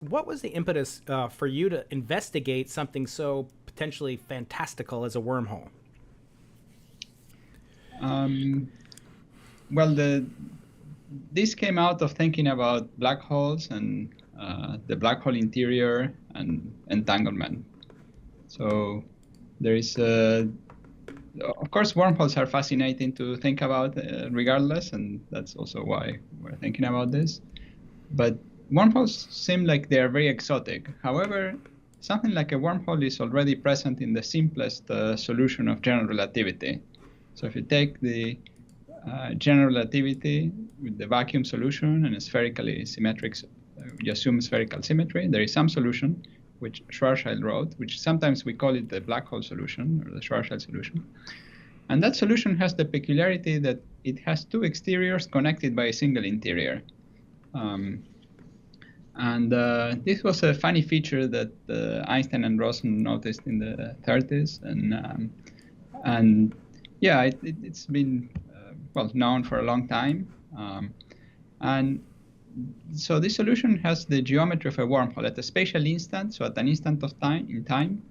What was the impetus for you to investigate something so potentially fantastical as a wormhole? Um, well, this came out of thinking about black holes and the black hole interior and entanglement. So there is, of course, wormholes are fascinating to think about regardless, and that's also why we're thinking about this. But wormholes seem like they are very exotic. However, something like a wormhole is already present in the simplest solution of general relativity. So if you take the general relativity with the vacuum solution and a spherically symmetric, you assume spherical symmetry, there is some solution, which Schwarzschild wrote, which sometimes we call it the black hole solution or the Schwarzschild solution. And that solution has the peculiarity that it has two exteriors connected by a single interior. This was a funny feature that Einstein and Rosen noticed in the 30s, and yeah, it's been known for a long time. And so this solution has the geometry of a wormhole at a spatial instant. So at an instant of time in time,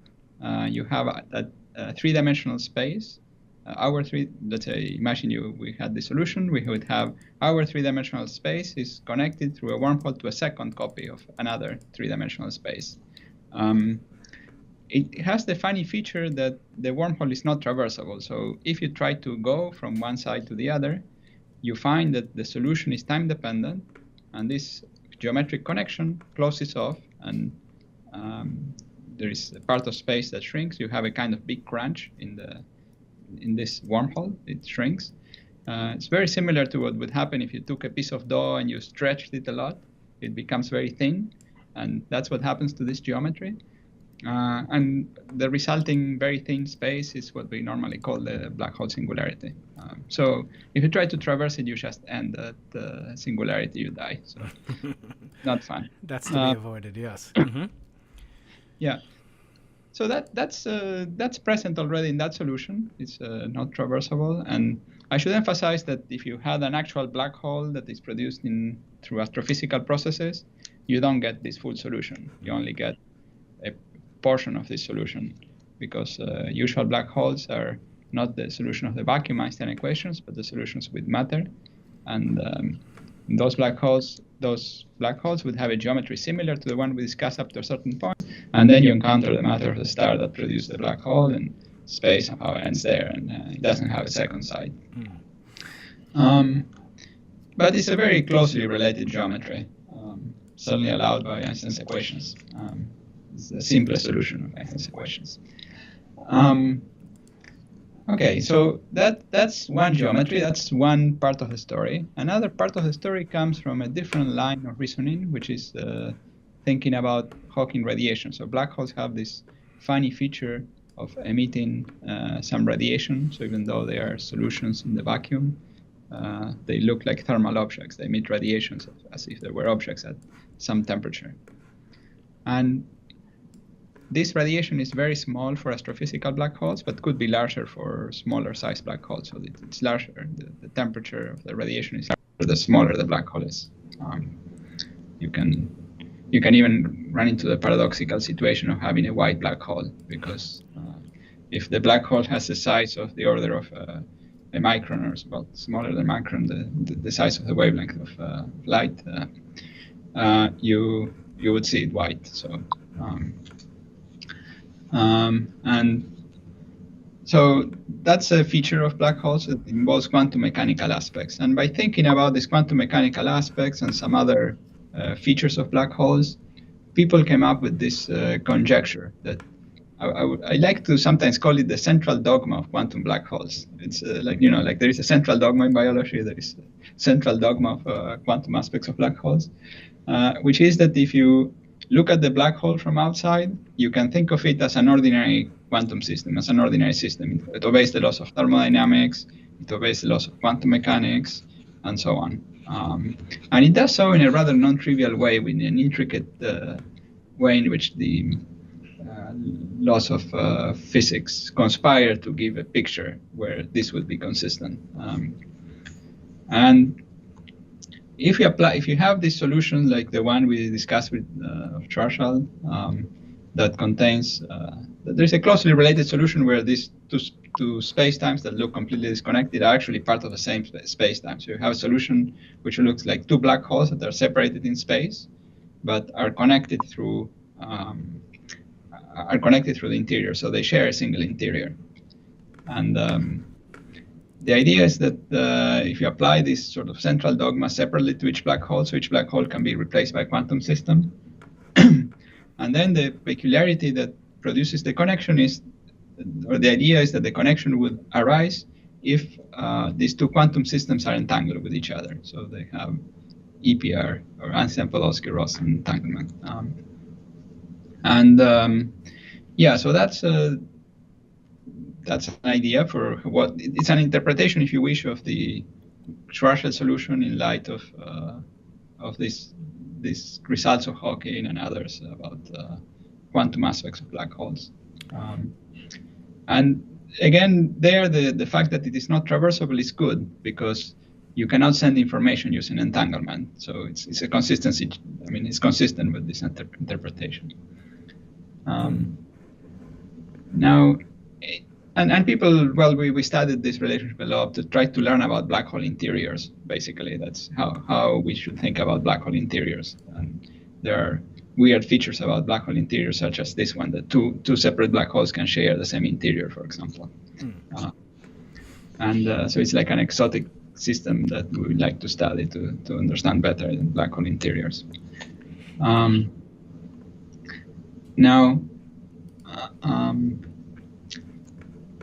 you have a three-dimensional space. Let's say, imagine we had the solution. We would have our three-dimensional space is connected through a wormhole to a second copy of another three-dimensional space. It has the funny feature that the wormhole is not traversable. So if you try to go from one side to the other, you find that the solution is time-dependent, and this geometric connection closes off, and there is a part of space that shrinks. You have a kind of big crunch in this wormhole. It shrinks. It's very similar to what would happen if you took a piece of dough and you stretched it a lot. It becomes very thin, and that's what happens to this geometry. And the resulting very thin space is what we normally call the black hole singularity. So if you try to traverse it, you just end at the singularity, you die. So not fun. That's to be avoided, yes. Mm-hmm. Yeah. So that's present already in that solution. It's not traversable. And I should emphasize that if you had an actual black hole that is produced through astrophysical processes, you don't get this full solution. You only get a portion of this solution, because usual black holes are not the solution of the vacuum Einstein equations, but the solutions with matter. And those black holes would have a geometry similar to the one we discussed up to a certain point, and then you encounter the matter of the star that produced the black hole, and space somehow ends there, and it doesn't have a second side. But it's a very closely related geometry, certainly allowed by Einstein's equations. It's the simplest solution of Einstein's equations. Okay, so that's one geometry. That's one part of the story. Another part of the story comes from a different line of reasoning, which is thinking about Hawking radiation. So black holes have this funny feature of emitting some radiation. So even though they are solutions in the vacuum, they look like thermal objects. They emit radiations as if they were objects at some temperature. And this radiation is very small for astrophysical black holes, but could be larger for smaller size black holes. So it's larger. The temperature of the radiation is larger the smaller the black hole is. You can even run into the paradoxical situation of having a white black hole, because if the black hole has a size of the order of a micron, or about smaller than micron, the size of the wavelength of light, you would see it white. So. And so that's a feature of black holes that involves quantum mechanical aspects. And by thinking about these quantum mechanical aspects and some other features of black holes, people came up with this conjecture that I like to sometimes call it the central dogma of quantum black holes. It's like there is a central dogma in biology, there is a central dogma of quantum aspects of black holes, which is that if you look at the black hole from outside, you can think of it as an ordinary quantum system, as an ordinary system. It obeys the laws of thermodynamics, it obeys the laws of quantum mechanics, and so on. And it does so in a rather non-trivial way, with an intricate way in which the laws of physics conspire to give a picture where this would be consistent. And if you have this solution like the one we discussed with Schwarzschild, that contains there's a closely related solution where these two space-times that look completely disconnected are actually part of the same space-time. So you have a solution which looks like two black holes that are separated in space, but are connected through the interior. So they share a single interior. And the idea is that if you apply this sort of central dogma separately to each black hole, so each black hole can be replaced by a quantum system. And then the peculiarity that produces the connection is, or the idea is that the connection would arise if these two quantum systems are entangled with each other. So they have EPR, or Einstein-Podolsky-Ross entanglement. Yeah, so that's an idea for what it's an interpretation, if you wish, of the Schwarzschild solution in light of these results of Hawking and others about quantum aspects of black holes. And again, there the fact that it is not traversable is good, because you cannot send information using entanglement. So it's a consistency. I mean, it's consistent with this interpretation. Now, and people, well, we studied this relationship a lot to try to learn about black hole interiors. Basically, that's how we should think about black hole interiors. And there are weird features about black hole interiors, such as this one, that two separate black holes can share the same interior, for example. So it's like an exotic system that we would like to study to understand better black hole interiors.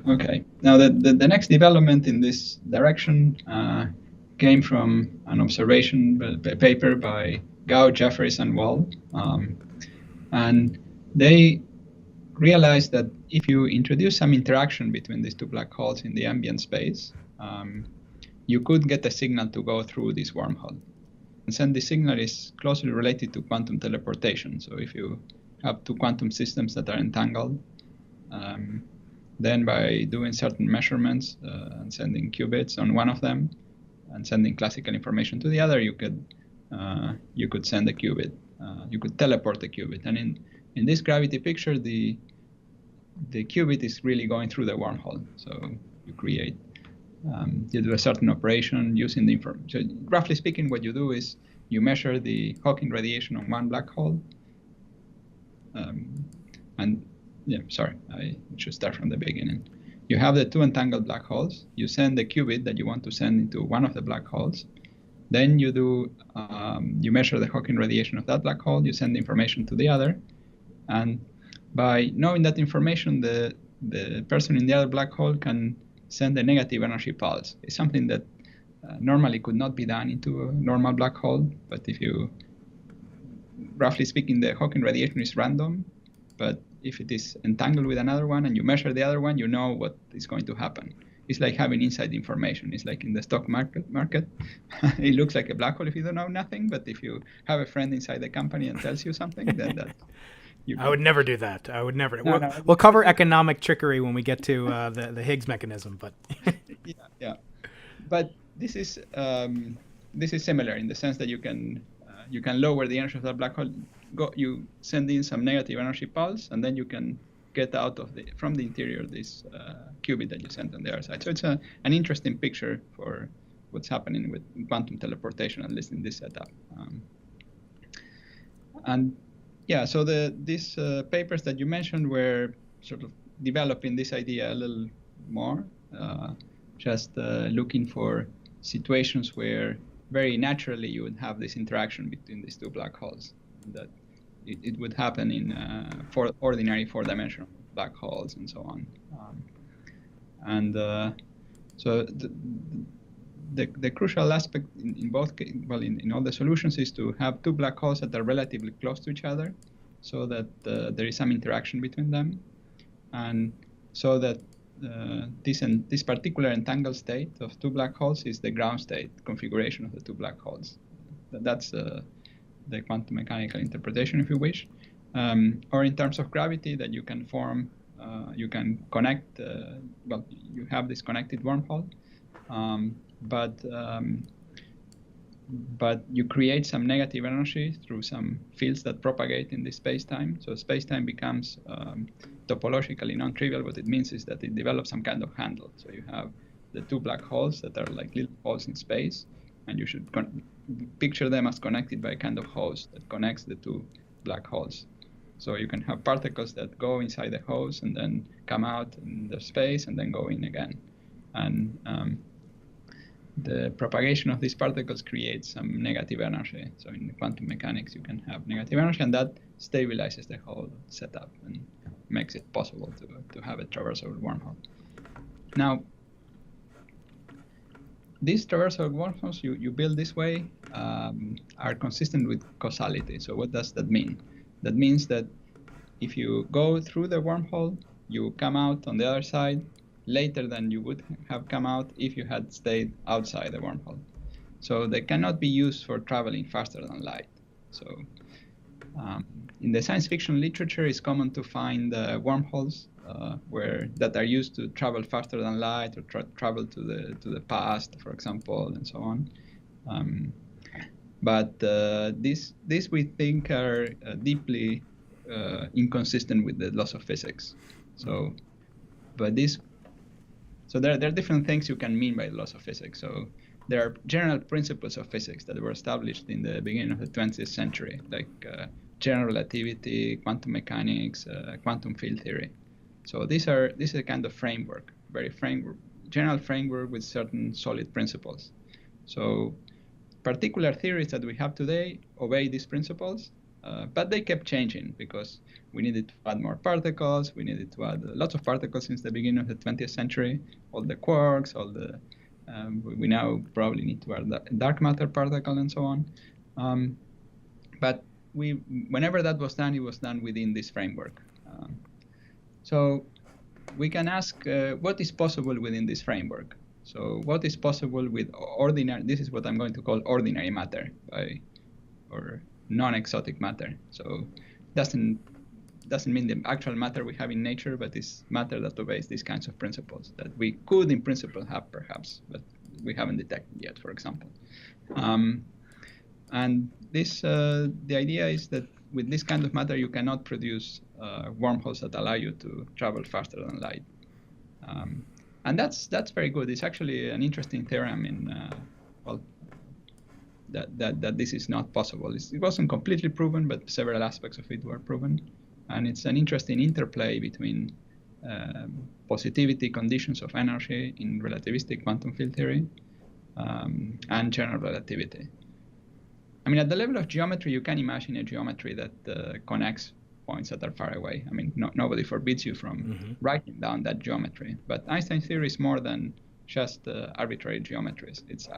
Okay. Now the next development in this direction came from an observation paper by Gao, Jeffries, and Wall, and they realized that if you introduce some interaction between these two black holes in the ambient space, you could get a signal to go through this wormhole. And then the signal is closely related to quantum teleportation. So if you have two quantum systems that are entangled, then by doing certain measurements and sending qubits on one of them and sending classical information to the other, you could send a qubit. You could teleport a qubit. And in this gravity picture, the qubit is really going through the wormhole. So you do a certain operation using the information. So roughly speaking, what you do is you measure the Hawking radiation on one black hole. I should start from the beginning. You have the two entangled black holes. You send the qubit that you want to send into one of the black holes. Then you measure the Hawking radiation of that black hole. You send the information to the other. And by knowing that information, the person in the other black hole can send a negative energy pulse. It's something that normally could not be done into a normal black hole. But if you, roughly speaking, the Hawking radiation is random. But if it is entangled with another one and you measure the other one, you know what is going to happen. It's like having inside information. It's like in the stock market. It looks like a black hole if you don't know nothing. But if you have a friend inside the company and tells you something, then that I would never do that. I would never. No. We'll cover economic trickery when we get to the Higgs mechanism. But yeah. But this is similar in the sense that you can lower the energy of that black hole. You send in some negative energy pulse, and then you can get out from the interior this qubit that you sent on the other side. So it's an interesting picture for what's happening with quantum teleportation, at least in this setup. So these papers that you mentioned were sort of developing this idea a little more, just looking for situations where very naturally you would have this interaction between these two black holes. That it would happen in ordinary four-dimensional black holes and so on. So the crucial aspect in all the solutions is to have two black holes that are relatively close to each other, so that there is some interaction between them, and so that this particular entangled state of two black holes is the ground state configuration of the two black holes. That's the quantum mechanical interpretation, if you wish, or in terms of gravity, that you can form, you can connect, you have this connected wormhole, but but you create some negative energy through some fields that propagate in the space-time. So space-time becomes topologically non-trivial. What it means is that it develops some kind of handle. So you have the two black holes that are like little holes in space, and you should picture them as connected by a kind of hose that connects the two black holes. So you can have particles that go inside the hose and then come out in the space and then go in again. And the propagation of these particles creates some negative energy. So in quantum mechanics, you can have negative energy, and that stabilizes the whole setup and makes it possible to have a traversable wormhole. Now, these traversable wormholes you build this way are consistent with causality. So what does that mean? That means that if you go through the wormhole, you come out on the other side later than you would have come out if you had stayed outside the wormhole. So they cannot be used for traveling faster than light. So in the science fiction literature, it's common to find wormholes that are used to travel faster than light, or travel to the past, for example, and so on. But these we think are deeply inconsistent with the laws of physics. So there are different things you can mean by the laws of physics. So there are general principles of physics that were established in the beginning of the 20th century, like general relativity, quantum mechanics, quantum field theory. So this is a kind of framework, general framework with certain solid principles. So particular theories that we have today obey these principles, but they kept changing because we needed to add more particles. We needed to add lots of particles since the beginning of the 20th century, all the quarks, we now probably need to add dark matter particle and so on. But whenever that was done, it was done within this framework. So we can ask what is possible within this framework. So what is possible with this is what I'm going to call ordinary matter, or non-exotic matter. So doesn't mean the actual matter we have in nature, but it's matter that obeys these kinds of principles that we could in principle have perhaps, but we haven't detected yet, for example. And the idea is that with this kind of matter, you cannot produce wormholes that allow you to travel faster than light. And that's very good. It's actually an interesting theorem that this is not possible. It wasn't completely proven, but several aspects of it were proven. And it's an interesting interplay between positivity conditions of energy in relativistic quantum field theory and general relativity. I mean, at the level of geometry, you can imagine a geometry that connects points that are far away. I mean, nobody forbids you from writing down that geometry. But Einstein's theory is more than just arbitrary geometries. It's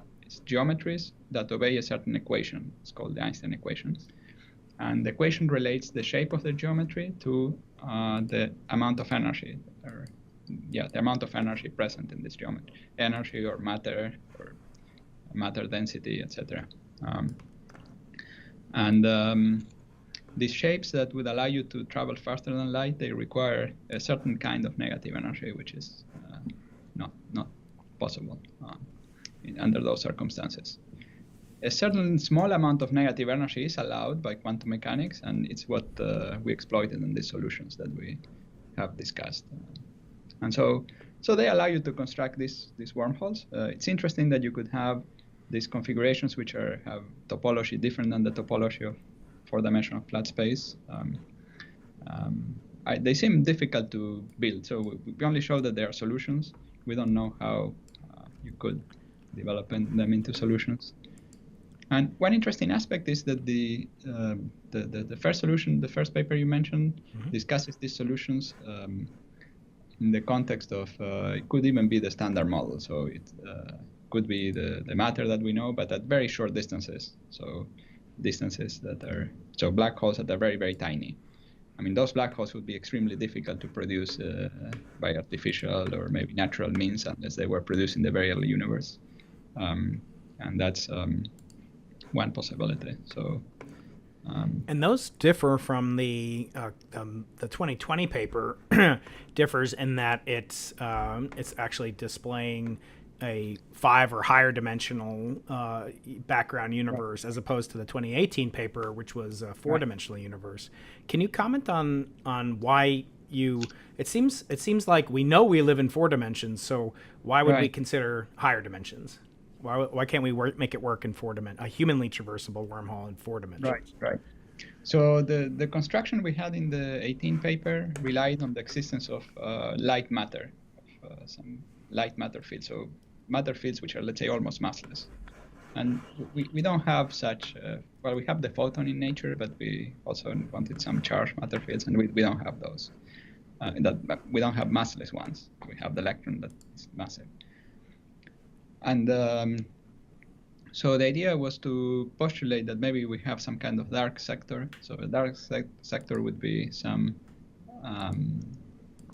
geometries that obey a certain equation. It's called the Einstein equation. And the equation relates the shape of the geometry to the amount of energy, the amount of energy present in this geometry, energy or matter density, etc. These shapes that would allow you to travel faster than light, they require a certain kind of negative energy, which is not possible under those circumstances. A certain small amount of negative energy is allowed by quantum mechanics, and it's what we exploited in these solutions that we have discussed. And so they allow you to construct these wormholes. It's interesting that you could have these configurations which have topology different than the topology of four-dimensional flat space. They seem difficult to build, so we only show that there are solutions. We don't know how you could develop them into solutions. And one interesting aspect is that the first solution, the first paper you mentioned, discusses these solutions in the context of it could even be the standard model. So it could be the matter that we know, but at very short distances. So distances black holes that are very, very tiny. I mean, those black holes would be extremely difficult to produce by artificial or maybe natural means unless they were produced in the very early universe. And that's one possibility. So, and those differ from the 2020 paper differs in that it's actually displaying a 5 or higher dimensional background universe, as opposed to the 2018 paper, which was a 4-dimensional universe. Can you comment on why you? It seems like we know we live in 4 dimensions, so why would we consider higher dimensions? Why can't we make it work in 4 dimensions? A humanly traversable wormhole in 4 dimensions. Right. So the construction we had in the 18 paper relied on the existence of light matter, of some light matter fields. So matter fields which are, let's say, almost massless. And we don't have such, well, we have the photon in nature, but we also wanted some charged matter fields, and we don't have those. We don't have massless ones. We have the electron that is massive. And so the idea was to postulate that maybe we have some kind of dark sector. So a dark sector would be some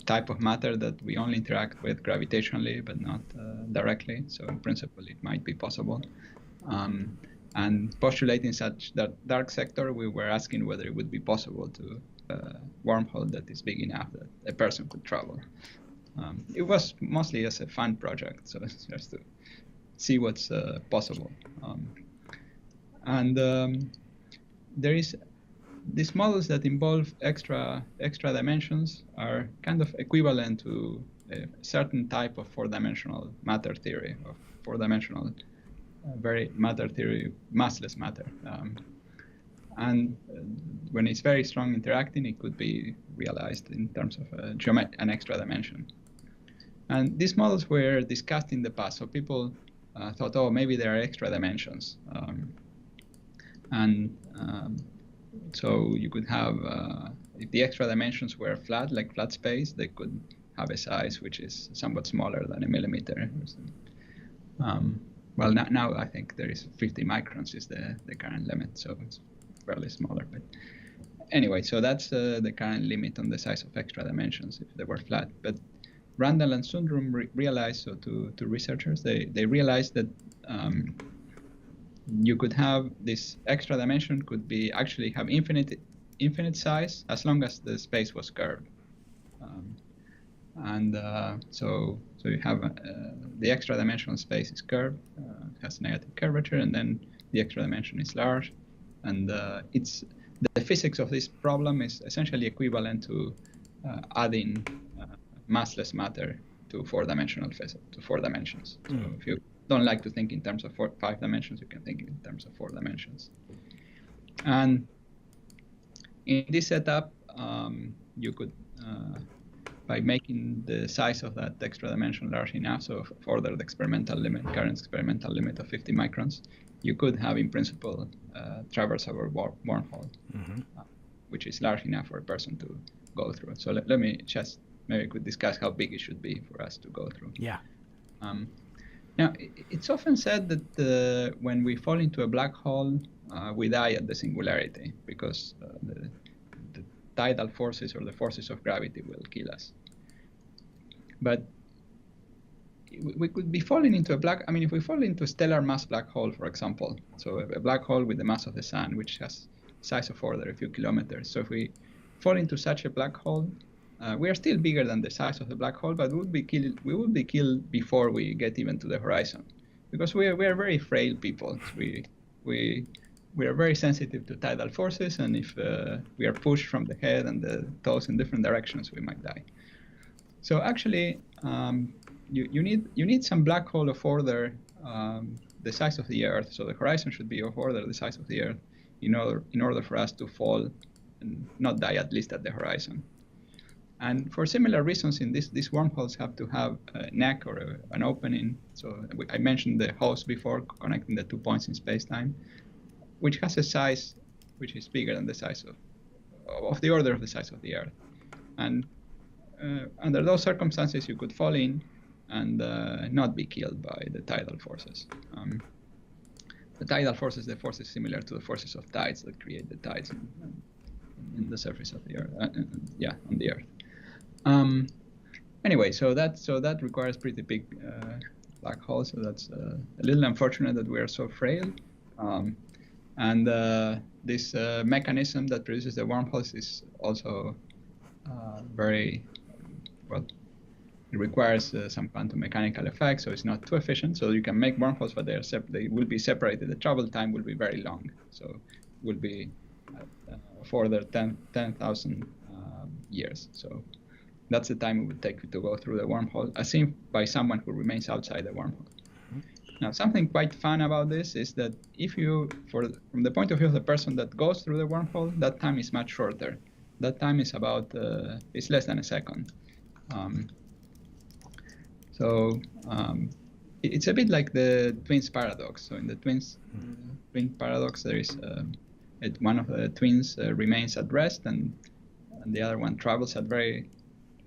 type of matter that we only interact with gravitationally, but not directly. So in principle, it might be possible. And postulating such that dark sector, we were asking whether it would be possible to wormhole that is big enough that a person could travel. It was mostly as a fun project, so it's just to see what's possible. There is these models that involve extra dimensions are kind of equivalent to a certain type of 4-dimensional matter theory, of 4-dimensional very matter theory, massless matter. And when it's very strong interacting, it could be realized in terms of an extra dimension. And these models were discussed in the past, so people thought, oh, maybe there are extra dimensions. So you could have, if the extra dimensions were flat, like flat space, they could have a size which is somewhat smaller than a millimeter. Well, now I think there is 50 microns is the current limit, so it's fairly smaller. But anyway, so that's the current limit on the size of extra dimensions if they were flat. But Randall and Sundrum realized, so to researchers, they realized that you could have this extra dimension could be actually have infinite size as long as the space was curved. So you have the extra dimensional space is curved, has negative curvature, and then the extra dimension is large. And the physics of this problem is essentially equivalent to adding massless matter to 4-dimensional physics, to 4 dimensions. So if you don't like to think in terms of 5 dimensions, you can think in terms of 4 dimensions. And in this setup, you could, by making the size of that extra dimension large enough, so further the experimental limit, current experimental limit of 50 microns, you could have, in principle, traversable wormhole, which is large enough for a person to go through. So let me just, maybe we could discuss how big it should be for us to go through. Yeah. Now, it's often said that when we fall into a black hole, we die at the singularity because the tidal forces or the forces of gravity will kill us. But we could be falling into if we fall into a stellar mass black hole, for example, so a black hole with the mass of the sun, which has size of order a few kilometers. So if we fall into such a black hole, we are still bigger than the size of the black hole, but we would be killed before we get even to the horizon, because we are very frail people. We are very sensitive to tidal forces, and if we are pushed from the head and the toes in different directions, we might die. So actually, you need some black hole of order the size of the Earth. So the horizon should be of order the size of the Earth in order for us to fall and not die, at least at the horizon. And for similar reasons, in these wormholes have to have a neck or an opening. So I mentioned the host before, connecting the 2 points in space-time, which has a size which is bigger than the size of the order of the size of the Earth. And under those circumstances, you could fall in and not be killed by the tidal forces. The tidal forces, the forces similar to the forces of tides that create the tides in the surface of the Earth, on the Earth. Anyway, so that requires pretty big black holes. So that's a little unfortunate that we are so frail. And this mechanism that produces the wormholes is also very, well, it requires some quantum mechanical effects, so it's not too efficient. So you can make wormholes, but they will be separated. The travel time will be very long, so it will be further 10,000 years. So that's the time it would take to go through the wormhole, as seen by someone who remains outside the wormhole. Now, something quite fun about this is that if you, from the point of view of the person that goes through the wormhole, that time is much shorter. That time is it's less than a second. It's a bit like the twins paradox. So in the twin paradox, there is one of the twins remains at rest, and the other one travels at very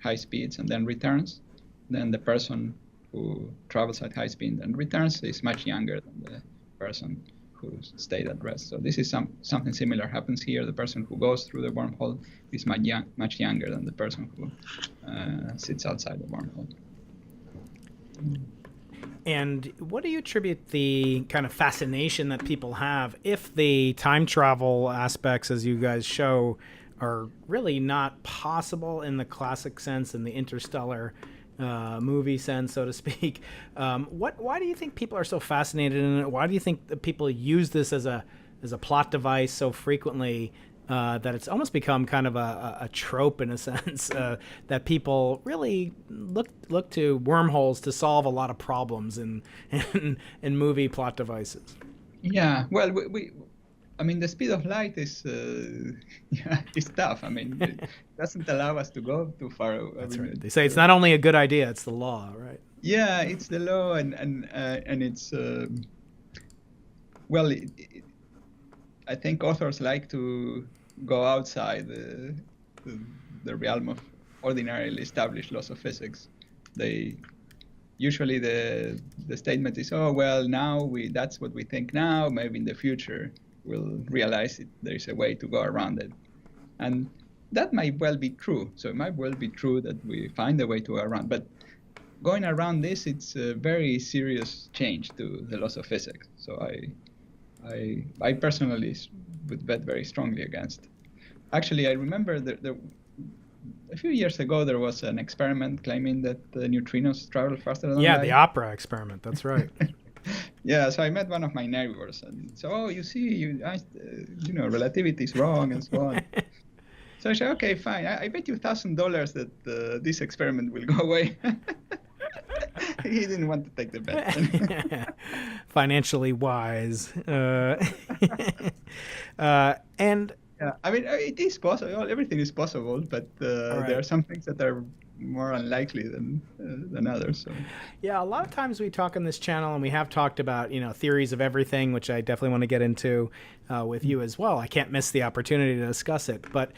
high speeds and then returns. Then the person who travels at high speed and returns is much younger than the person who stayed at rest. So this is something similar happens here. The person who goes through the wormhole is much younger than the person who sits outside the wormhole. And what do you attribute the kind of fascination that people have if the time travel aspects, as you guys show, are really not possible in the classic sense, in the Interstellar movie sense, so to speak? Why do you think people are so fascinated in it? Why do you think that people use this as a plot device so frequently that it's almost become kind of a trope in a sense, that people really look to wormholes to solve a lot of problems in movie plot devices? Yeah, well, I mean, the speed of light is tough. I mean, it doesn't allow us to go too far. That's right. They say it's not only a good idea; it's the law, right? Yeah, it's the law, and it's I think authors like to go outside the realm of ordinarily established laws of physics. Usually the statement is, oh well, now that's what we think now. Maybe in the future we'll realize there is a way to go around it. And that might well be true. So it might well be true that we find a way to go around. But going around this, it's a very serious change to the laws of physics. So I personally would bet very strongly against. Actually, I remember a few years ago, there was an experiment claiming that the neutrinos travel faster than light. Yeah, the opera experiment. That's right. Yeah, so I met one of my neighbors, and so, oh, you see, relativity is wrong, and so on. So I said, okay, fine. I bet you $1,000 that this experiment will go away. He didn't want to take the bet. Financially wise. And yeah, I mean, it is possible. Everything is possible, but right. There are some things that are more unlikely than others. So. Yeah, a lot of times we talk on this channel, and we have talked about theories of everything, which I definitely want to get into with you as well. I can't miss the opportunity to discuss it, but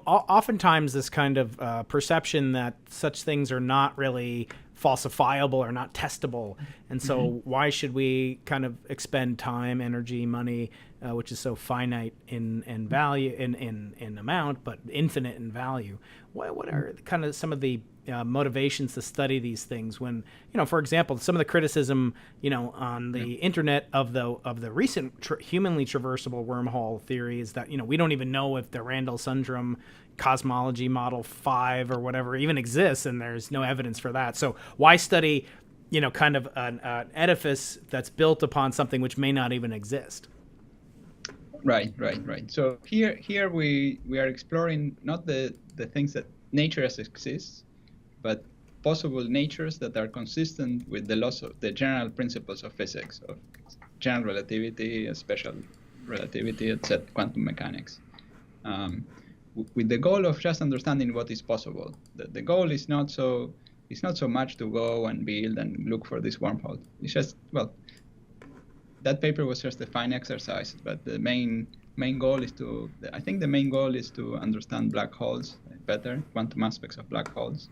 oftentimes this kind of perception that such things are not really falsifiable or not testable, and so why should we kind of expend time, energy, money, which is so finite in value, in amount, but infinite in value? What are kind of some of the motivations to study these things when, for example, some of the criticism, on the internet of the recent humanly traversable wormhole theory is that, we don't even know if the Randall-Sundrum cosmology model 5 or whatever even exists, and there's no evidence for that. So why study, kind of an edifice that's built upon something which may not even exist? Right. So here we are exploring not the things that nature as exists, but possible natures that are consistent with the laws of the general principles of physics, of general relativity, special relativity, etc., quantum mechanics, with the goal of just understanding what is possible. The goal is not so much to go and build and look for this wormhole. It's just, that paper was just a fine exercise, but the main goal is the main goal is to understand black holes better, quantum aspects of black holes,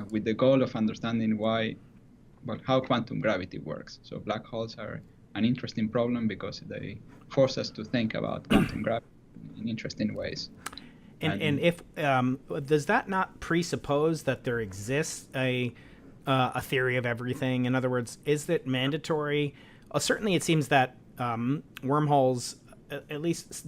with the goal of understanding how quantum gravity works. So black holes are an interesting problem because they force us to think about quantum gravity in interesting ways. And if does that not presuppose that there exists a theory of everything? In other words, is it mandatory? Certainly, it seems that wormholes, at least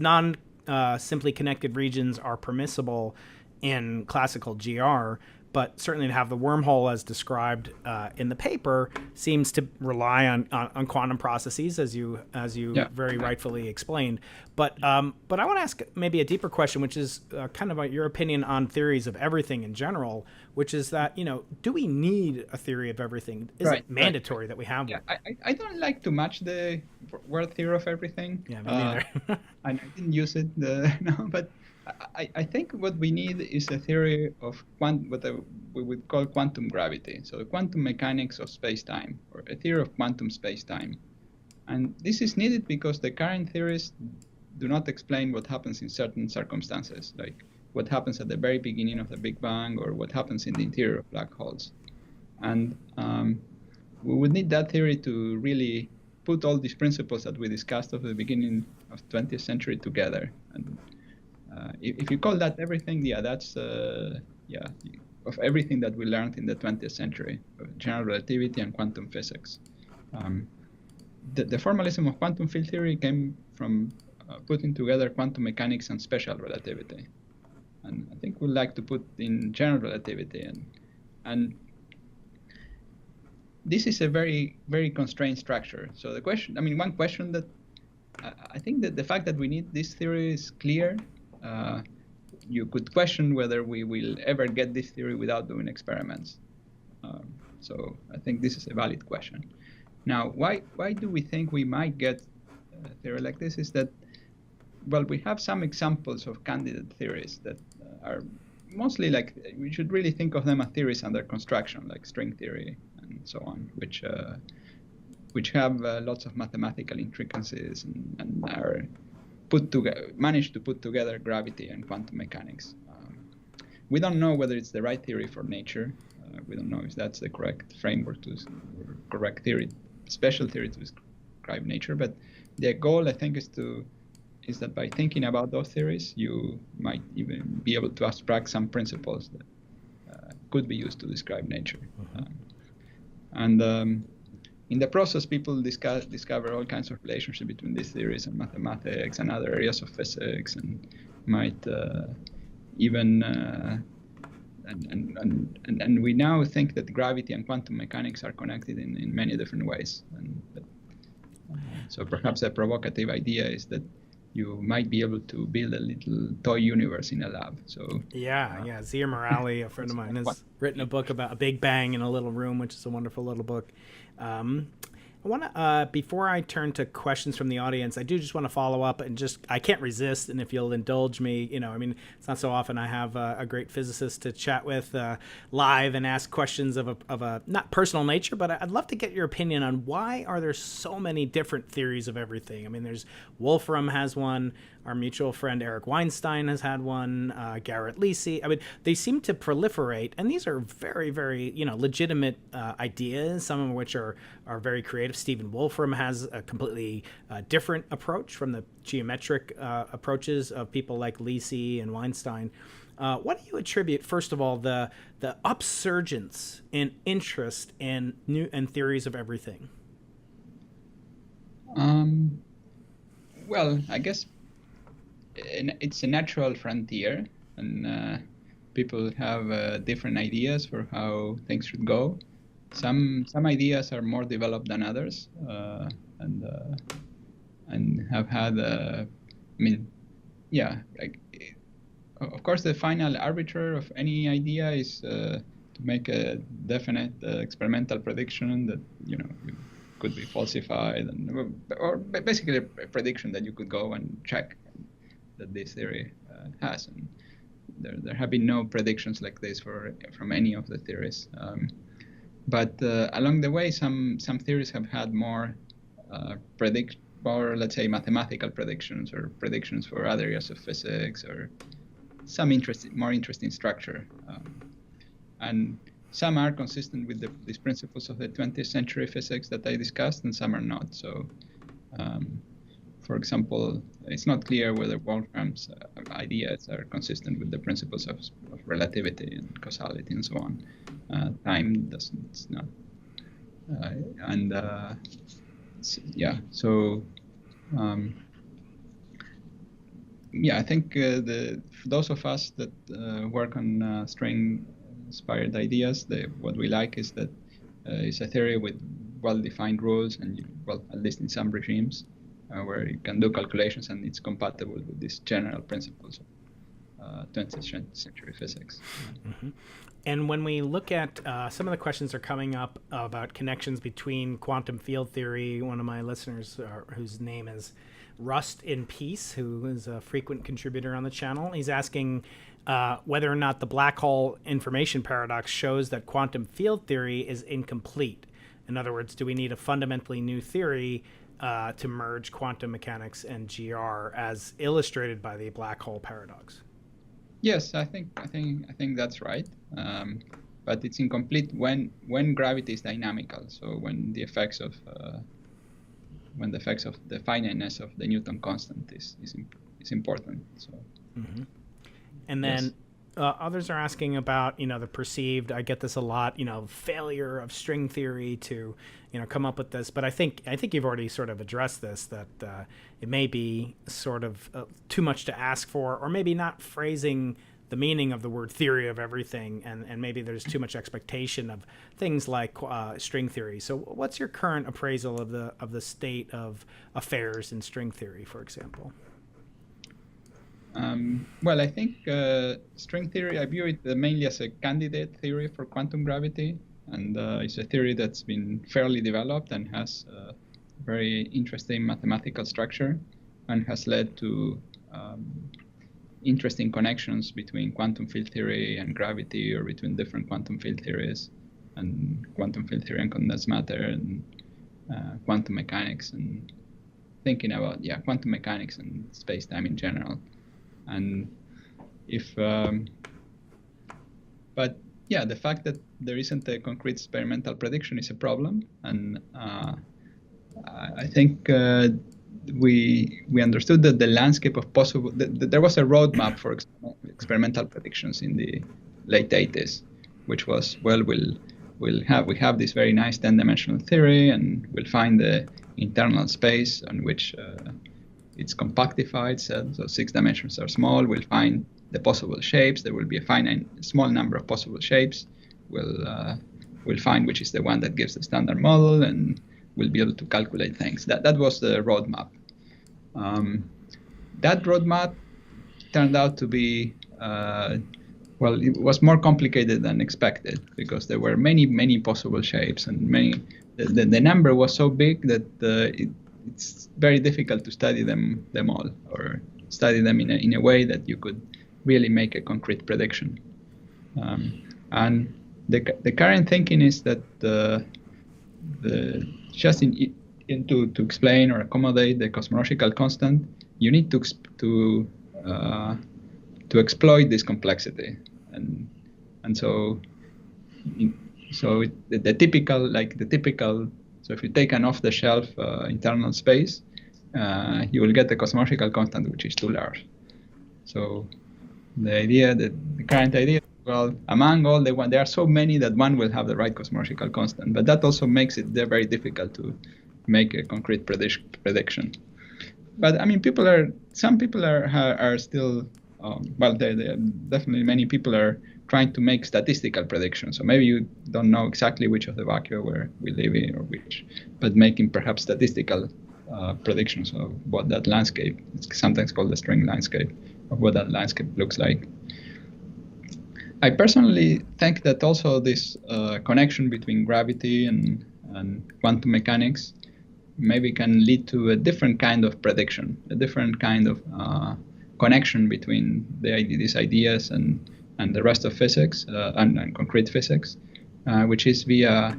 simply connected regions, are permissible in classical GR. but certainly to have the wormhole as described in the paper seems to rely on quantum processes, as you very rightfully explained. But I want to ask maybe a deeper question, which is kind of your opinion on theories of everything in general, which is that, do we need a theory of everything? Is it mandatory that we have one? I don't like too much the word theory of everything. Yeah, me neither. I didn't use it, but I think what we need is a theory of what we would call quantum gravity, so the quantum mechanics of space-time, or a theory of quantum space-time. And this is needed because the current theories do not explain what happens in certain circumstances, like what happens at the very beginning of the Big Bang or what happens in the interior of black holes. And we would need that theory to really put all these principles that we discussed at the beginning of the 20th century together. And if you call that everything, that's of everything that we learned in the 20th century, general relativity and quantum physics. The formalism of quantum field theory came from putting together quantum mechanics and special relativity. And I think we'd like to put in general relativity. And this is a very, very constrained structure. So one question that I think that the fact that we need this theory is clear. You could question whether we will ever get this theory without doing experiments. So I think this is a valid question. Now, why do we think we might get a theory like this? Is that, well, we have some examples of candidate theories that are mostly like, we should really think of them as theories under construction, like string theory and so on, which have lots of mathematical intricacies and are managed to put together gravity and quantum mechanics. We don't know whether it's the right theory for nature. We don't know if that's the correct framework or correct theory, special theory to describe nature. But the goal, I think, is that by thinking about those theories, you might even be able to abstract some principles that could be used to describe nature. In the process, people discover all kinds of relationships between these theories and mathematics and other areas of physics, and might even and we now think that gravity and quantum mechanics are connected in many different ways. So perhaps a provocative idea is that you might be able to build a little toy universe in a lab. So Zia Morali, a friend of mine, has written a book about a Big Bang in a little room, which is a wonderful little book. I want to, before I turn to questions from the audience, I do just want to follow up and I can't resist. And if you'll indulge me, it's not so often I have a great physicist to chat with live and ask questions of a not personal nature, but I'd love to get your opinion on why are there so many different theories of everything? I mean, there's Wolfram has one. Our mutual friend Eric Weinstein has had one. Garrett Lisi. I mean, they seem to proliferate, and these are very, very legitimate ideas. Some of which are very creative. Stephen Wolfram has a completely different approach from the geometric approaches of people like Lisi and Weinstein. What do you attribute, first of all, the upsurgence in interest in new and theories of everything? Well, I guess it's a natural frontier, and people have different ideas for how things should go. Some ideas are more developed than others, and have had. Of course, the final arbiter of any idea is to make a definite experimental prediction that could be falsified, or basically a prediction that you could go and check that this theory has. And there have been no predictions like this from any of the theories. But along the way, some theories have had more let's say, mathematical predictions or predictions for other areas of physics, or some more interesting structure. And some are consistent with these principles of the 20th century physics that I discussed, and some are not. So, for example, it's not clear whether Wolfram's ideas are consistent with the principles of relativity and causality and so on. Time doesn't. It's not. I think for those of us that work on string inspired ideas. What we like is that it's a theory with well-defined rules, and at least in some regimes, where you can do calculations and it's compatible with these general principles of 20th century physics. Mm-hmm. And when we look at some of the questions are coming up about connections between quantum field theory. One of my listeners, whose name is Rust in Peace, who is a frequent contributor on the channel, he's asking whether or not the black hole information paradox shows that quantum field theory is incomplete. In other words, do we need a fundamentally new theory to merge quantum mechanics and GR, as illustrated by the black hole paradox? Yes, I think that's right. But it's incomplete when gravity is dynamical. So when the effects of the finiteness of the Newton constant is important. So. Mm-hmm. And then yes. Others are asking about, the perceived, I get this a lot, failure of string theory to, come up with this. But I think you've already sort of addressed this, that it may be sort of too much to ask for, or maybe not phrasing the meaning of the word theory of everything, and maybe there's too much expectation of things like string theory. So what's your current appraisal of the state of affairs in string theory, for example? Well, I think string theory, I view it mainly as a candidate theory for quantum gravity, and it's a theory that's been fairly developed and has a very interesting mathematical structure, and has led to interesting connections between quantum field theory and gravity, or between different quantum field theories, and quantum field theory and condensed matter, and quantum mechanics, and thinking about quantum mechanics and space-time in general. And the fact that there isn't a concrete experimental prediction is a problem. And I think we understood that the landscape of possible, there was a roadmap for experimental predictions in the late 80s, which was, we have this very nice 10-dimensional theory, and we'll find the internal space on which it's compactified, so 6 dimensions are small. We'll find the possible shapes. There will be a finite small number of possible shapes. We'll find which is the one that gives the standard model, and we'll be able to calculate things. That was the roadmap. That roadmap turned out to be it was more complicated than expected, because there were many possible shapes, and the number was so big that it's very difficult to study them all, or study them in a way that you could really make a concrete prediction. And the current thinking is that just to explain or accommodate the cosmological constant, you need to exploit this complexity, and so the typical. So if you take an off-the-shelf internal space, you will get the cosmological constant, which is too large. So the current idea, among all there are so many that one will have the right cosmological constant, but that also makes it very difficult to make a concrete prediction. But I mean, some people are still, definitely many people are trying to make statistical predictions. So maybe you don't know exactly which of the vacua where we live in, or which, but making perhaps statistical predictions of what that landscape, it's sometimes called the string landscape, of what that landscape looks like. I personally think that also this connection between gravity and quantum mechanics maybe can lead to a different kind of prediction, a different kind of connection between these ideas and the rest of physics and concrete physics, which is via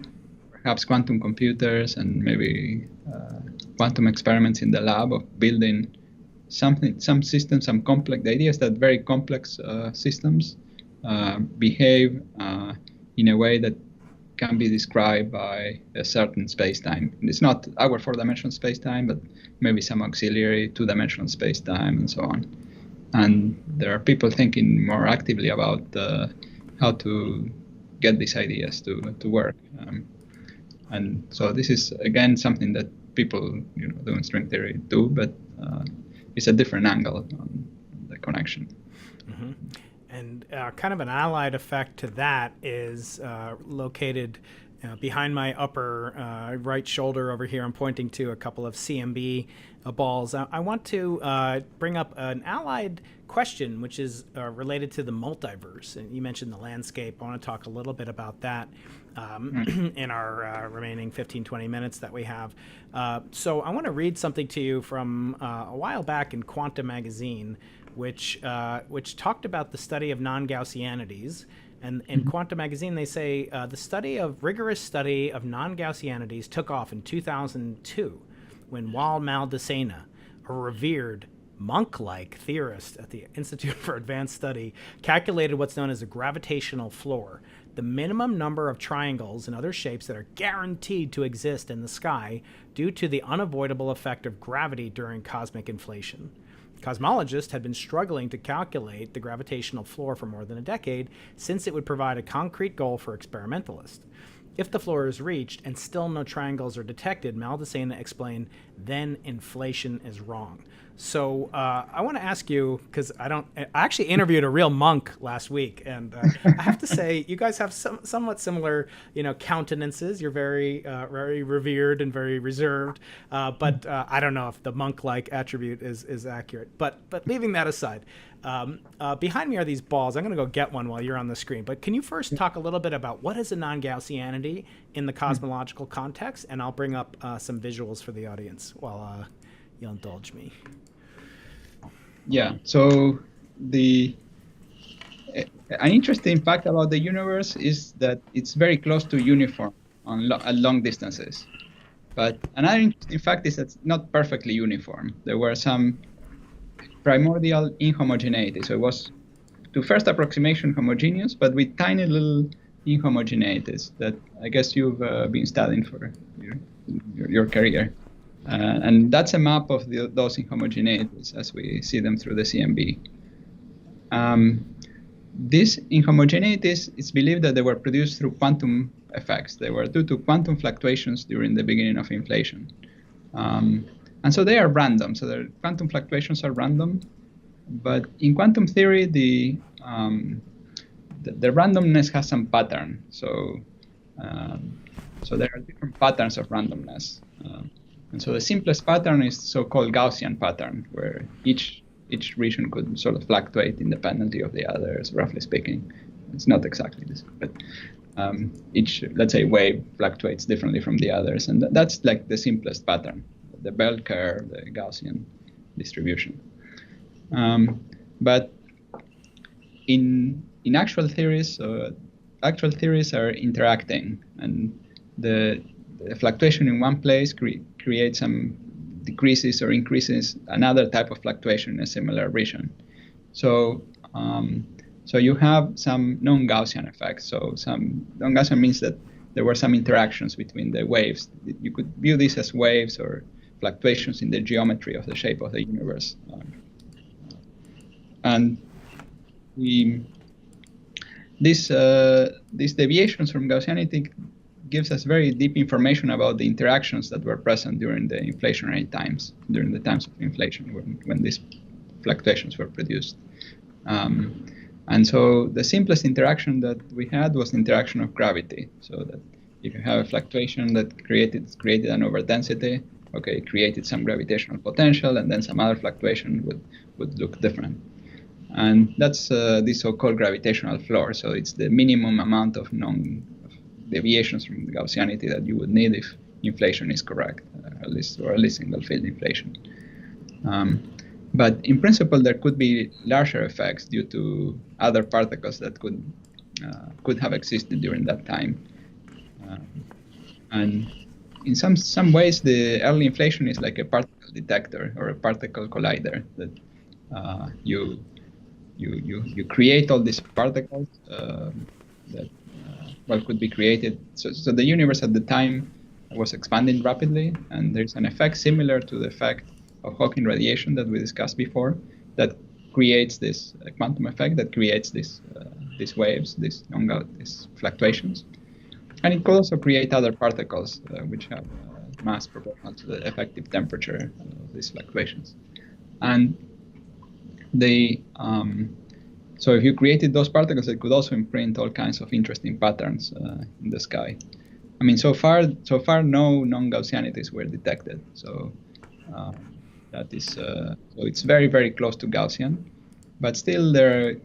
perhaps quantum computers and maybe quantum experiments in the lab, of building some systems, some complex. The idea is that very complex systems behave in a way that can be described by a certain space-time. It's not our 4-dimensional space-time, but maybe some auxiliary 2-dimensional space-time, and so on. And there are people thinking more actively about how to get these ideas to work. And so this is, again, something that people doing string theory do, but it's a different angle on the connection. Mm-hmm. And kind of an allied effect to that is located behind my upper right shoulder over here. I'm pointing to a couple of CMB balls. I want to bring up an allied question, which is related to the multiverse. And you mentioned the landscape. I want to talk a little bit about that in our remaining 15, 20 minutes that we have. So I want to read something to you from a while back in Quantum Magazine, which talked about the study of non-Gaussianities. And in Quantum Magazine, they say the rigorous study of non-Gaussianities took off in 2002 when Juan Maldacena, a revered monk-like theorist at the Institute for Advanced Study, calculated what's known as a gravitational floor, the minimum number of triangles and other shapes that are guaranteed to exist in the sky due to the unavoidable effect of gravity during cosmic inflation. Cosmologists had been struggling to calculate the gravitational floor for more than a decade, since it would provide a concrete goal for experimentalists. If the floor is reached and still no triangles are detected, Maldacena explained, then inflation is wrong. So I want to ask you, because I actually interviewed a real monk last week, and I have to say, you guys have somewhat similar, countenances. You're very, very revered and very reserved, but I don't know if the monk-like attribute is accurate. But leaving that aside, behind me are these balls. I'm going to go get one while you're on the screen. But can you first talk a little bit about what is a non-Gaussianity in the cosmological context, and I'll bring up some visuals for the audience while you'll indulge me. Yeah, so an interesting fact about the universe is that it's very close to uniform at long distances. But another interesting fact is that it's not perfectly uniform. There were some primordial inhomogeneity. So it was, to first approximation, homogeneous, but with tiny little inhomogeneities that I guess you've been studying for your career. And that's a map of those inhomogeneities as we see them through the CMB. These inhomogeneities, it's believed that they were produced through quantum effects. They were due to quantum fluctuations during the beginning of inflation. And so they are random. So the quantum fluctuations are random. But in quantum theory, the randomness has some pattern. So there are different patterns of randomness. And so the simplest pattern is so-called Gaussian pattern, where each region could sort of fluctuate independently of the others, roughly speaking. It's not exactly this, but each, let's say, wave fluctuates differently from the others. And that's like the simplest pattern, the bell curve, the Gaussian distribution. But in actual theories are interacting, and the fluctuation in one place creates some decreases or increases another type of fluctuation in a similar region. So you have some non-Gaussian effects. So some non-Gaussian means that there were some interactions between the waves. You could view this as waves or fluctuations in the geometry of the shape of the universe. And these deviations from Gaussianity gives us very deep information about the interactions that were present during the inflationary times, during the times of inflation, when these fluctuations were produced. And so the simplest interaction that we had was the interaction of gravity. So that if you have a fluctuation that created an overdensity, it created some gravitational potential, and then some other fluctuation would look different. And that's the so-called gravitational floor. So it's the minimum amount of deviations from the Gaussianity that you would need if inflation is correct, at least single field inflation. But in principle, there could be larger effects due to other particles that could have existed during that time. And in some ways, the early inflation is like a particle detector or a particle collider that you create all these particles that could be created. So the universe at the time was expanding rapidly, and there's an effect similar to the effect of Hawking radiation that we discussed before that creates this quantum effect that creates these waves, these fluctuations. And it could also create other particles which have mass proportional to the effective temperature of these fluctuations. And So if you created those particles, it could also imprint all kinds of interesting patterns in the sky. I mean, so far, no non-Gaussianities were detected. So that is, so it's very, very close to Gaussian, but still there are a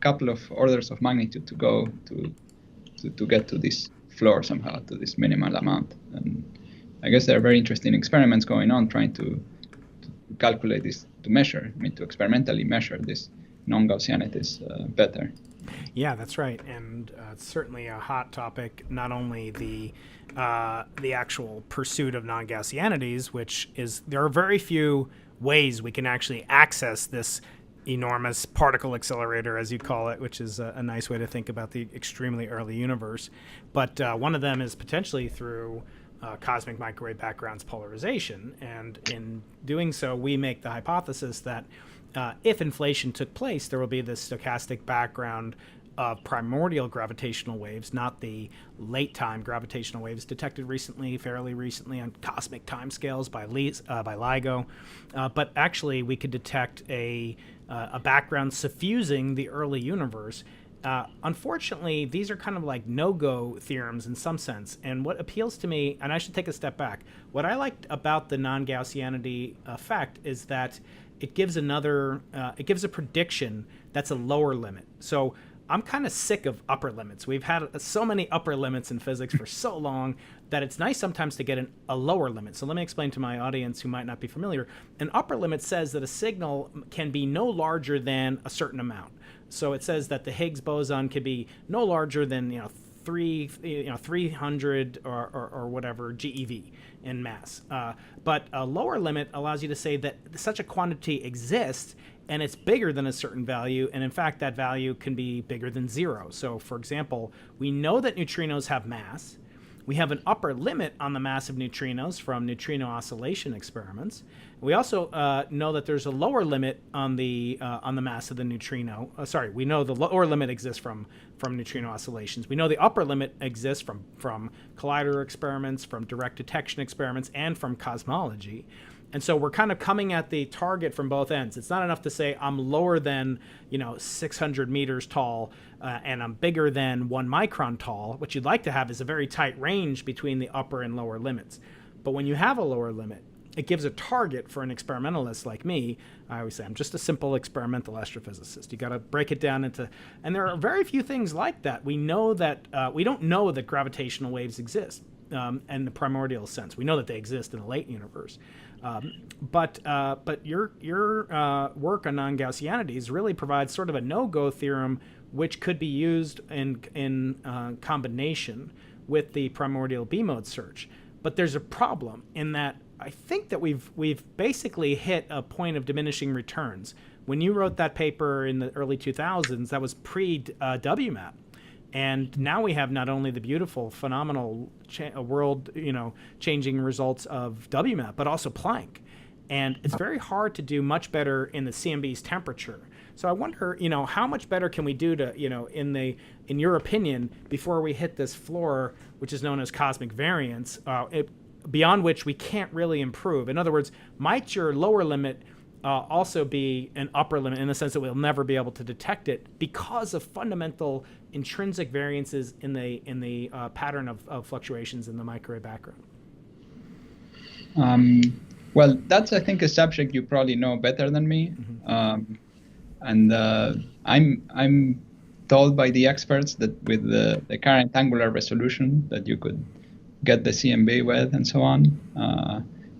couple of orders of magnitude to go to get to this floor somehow, to this minimal amount. And I guess there are very interesting experiments going on trying to calculate this, to experimentally measure this non-Gaussianities better. Yeah, that's right, and it's certainly a hot topic. Not only the actual pursuit of non-Gaussianities, which is there are very few ways we can actually access this enormous particle accelerator, as you call it, which is a nice way to think about the extremely early universe. But one of them is potentially through cosmic microwave backgrounds polarization, and in doing so, we make the hypothesis that if inflation took place, there will be this stochastic background of primordial gravitational waves, not the late-time gravitational waves detected fairly recently on cosmic timescales by LIGO, but actually we could detect a background suffusing the early universe. Unfortunately, these are kind of like no-go theorems in some sense. And what appeals to me, and I should take a step back, what I liked about the non-Gaussianity effect is that it gives it gives a prediction that's a lower limit. So I'm kind of sick of upper limits. We've had so many upper limits in physics for so long that it's nice sometimes to get a lower limit. So let me explain to my audience who might not be familiar. An upper limit says that a signal can be no larger than a certain amount. So it says that the Higgs boson could be no larger than 300 or whatever GeV in mass. But a lower limit allows you to say that such a quantity exists and it's bigger than a certain value, and in fact that value can be bigger than zero. So for example, we know that neutrinos have mass. We have an upper limit on the mass of neutrinos from neutrino oscillation experiments. We also know that there's a lower limit on the mass of the neutrino. We know the lower limit exists from neutrino oscillations. We know the upper limit exists from collider experiments, from direct detection experiments, and from cosmology. And so we're kind of coming at the target from both ends. It's not enough to say I'm lower than 600 meters tall and I'm bigger than 1 micron tall. What you'd like to have is a very tight range between the upper and lower limits. But when you have a lower limit, it gives a target for an experimentalist like me. I always say I'm just a simple experimental astrophysicist. You got to break it down into, and there are very few things like that. We know that we don't know that gravitational waves exist in the primordial sense. We know that they exist in the late universe. But your work on non-Gaussianities really provides sort of a no-go theorem, which could be used in combination with the primordial B-mode search. But there's a problem in that I think that we've basically hit a point of diminishing returns. When you wrote that paper in the early 2000s, that was pre-WMAP. And now we have not only the beautiful, phenomenal world-changing results of WMAP, but also Planck. And it's very hard to do much better in the CMB's temperature. So I wonder, how much better can we do to, in your opinion, before we hit this floor, which is known as cosmic variance, beyond which we can't really improve? In other words, might your lower limit also be an upper limit in the sense that we'll never be able to detect it because of fundamental intrinsic variances in the pattern of fluctuations in the microwave background? Well, that's, I think, a subject you probably know better than me. Mm-hmm. And I'm told by the experts that with the current angular resolution that you could get the CMB with and so on,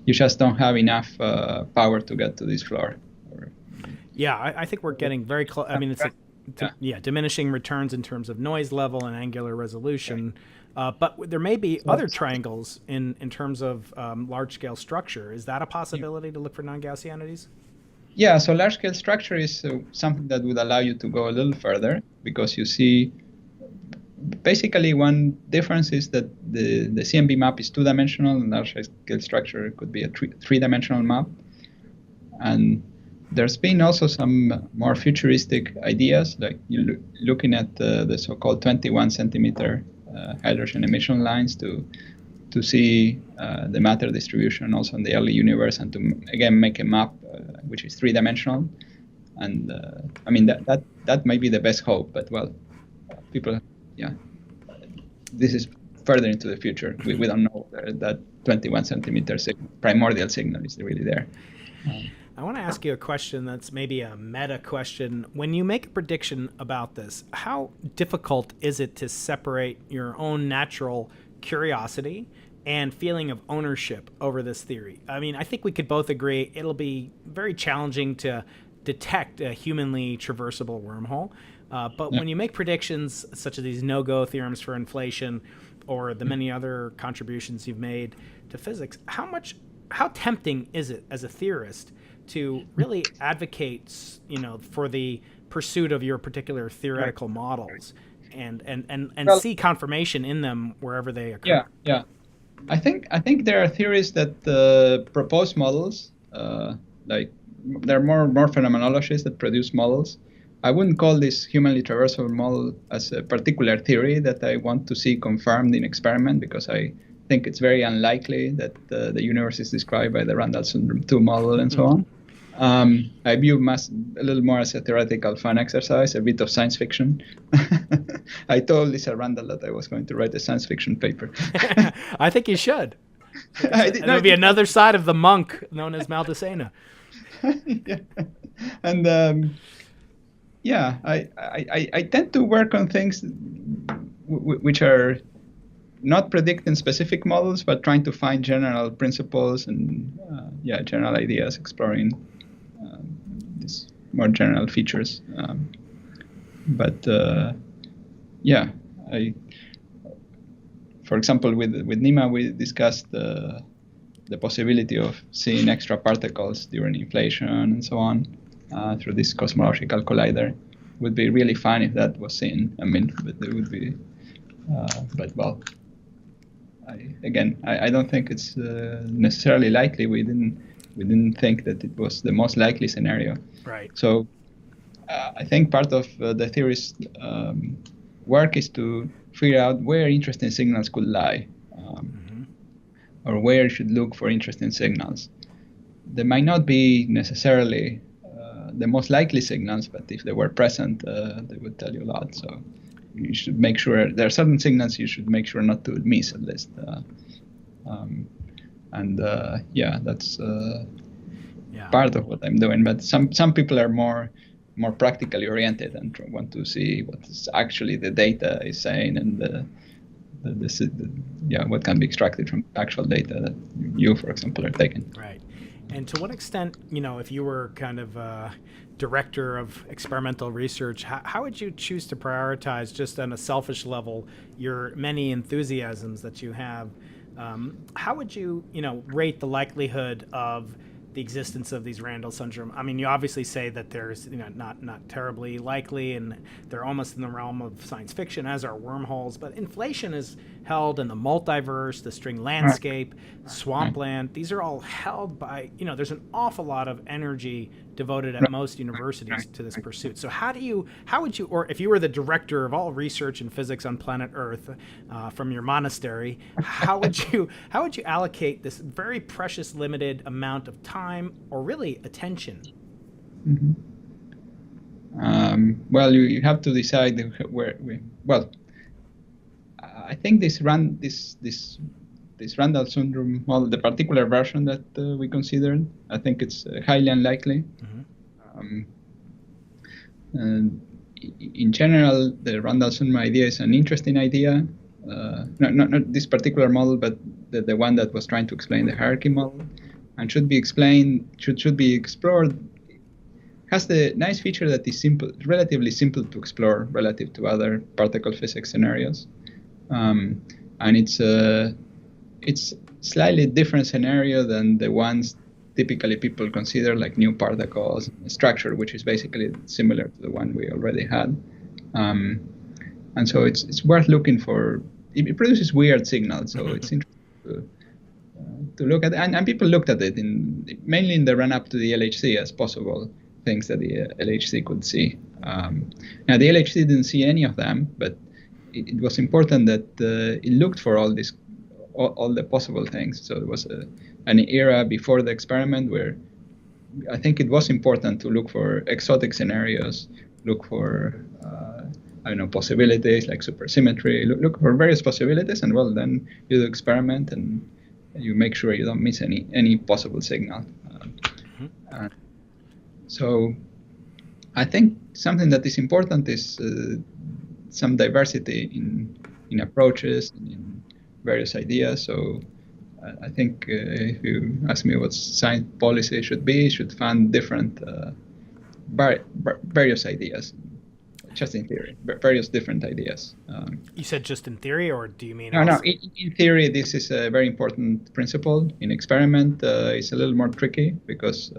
you just don't have enough power to get to this floor. Yeah, I think we're getting very close. I mean, it's diminishing returns in terms of noise level and angular resolution. But there may be other triangles in terms of large-scale structure. Is that a possibility to look for non-Gaussianities? Yeah, so large-scale structure is something that would allow you to go a little further, because you see, basically one difference is that the CMB map is two-dimensional, and large-scale structure could be a three-dimensional map. And there's been also some more futuristic ideas, like looking at the so-called 21 centimeter hydrogen emission lines to see the matter distribution also in the early universe, and to again make a map which is three-dimensional. And I mean, that might be the best hope, but well, people, yeah, this is further into the future. We don't know whether that 21 centimeter primordial signal is really there. I want to ask you a question that's maybe a meta question. When you make a prediction about this, how difficult is it to separate your own natural curiosity and feeling of ownership over this theory? I mean, I think we could both agree it'll be very challenging to detect a humanly traversable wormhole. But when you make predictions such as these no-go theorems for inflation or the many other contributions you've made to physics, how tempting is it as a theorist to really advocate, for the pursuit of your particular theoretical models and see confirmation in them wherever they occur? Yeah. I think there are theories that propose models, like there are more phenomenologies that produce models. I wouldn't call this humanly traversable model as a particular theory that I want to see confirmed in experiment, because I think it's very unlikely that the universe is described by the Randall Syndrome 2 model and so on. I view a little more as a theoretical fun exercise, a bit of science fiction. I told Lisa Randall that I was going to write a science fiction paper. I think you should. There'll be another side of the monk known as Maldacena. Yeah. And I tend to work on things which are not predicting specific models, but trying to find general principles and general ideas, exploring these more general features. For example, with Nima, we discussed the possibility of seeing extra particles during inflation and so on through this cosmological collider. It would be really fun if that was seen. I mean, but it would be, I don't think it's necessarily likely. We didn't think that it was the most likely scenario. Right. So I think part of the theory's work is to figure out where interesting signals could lie, or where you should look for interesting signals. They might not be necessarily the most likely signals, but if they were present, they would tell you a lot. So you should make sure there are certain signals you should make sure not to miss, at least. That's part of what I'm doing. But some people are more practically oriented and want to see what is actually the data is saying, and what can be extracted from actual data that you, for example, are taking. Right. And to what extent, if you were kind of a director of experimental research, how would you choose to prioritize, just on a selfish level, your many enthusiasms that you have? How would you, rate the likelihood of the existence of these Randall syndrome? I mean, you obviously say that there's, not terribly likely, and they're almost in the realm of science fiction, as are wormholes. But inflation is held in the multiverse, the string landscape, swampland. These are all held by, there's an awful lot of energy devoted at most universities to this pursuit. So how would you, or if you were the director of all research in physics on planet Earth from your monastery, how would you allocate this very precious limited amount of time, or really attention? Well, you have to decide where I think this Randall syndrome model, the particular version that we considered, I think it's highly unlikely. In general, the Randall syndrome idea is an interesting idea. Not this particular model, but the one that was trying to explain the hierarchy model, and should be explored. Has the nice feature that is relatively simple to explore relative to other particle physics scenarios. And it's slightly different scenario than the ones typically people consider, like new particles structure, which is basically similar to the one we already had. And so it's worth looking for. It produces weird signals, so it's interesting to look at. And people looked at it mainly in the run-up to the LHC as possible things that the LHC could see. Now the LHC didn't see any of them, but it was important that it looked for all the possible things. So there was an era before the experiment where I think it was important to look for exotic scenarios, look for I don't know, possibilities like supersymmetry, look for various possibilities, and well, then you do experiment and you make sure you don't miss any possible signal. So I think something that is important is some diversity in approaches and in various ideas. So I think if you ask me what science policy should be, it should fund different various ideas. Just in theory, various different ideas. You said just in theory, or do you mean? No. In theory, this is a very important principle. In experiment, it's a little more tricky because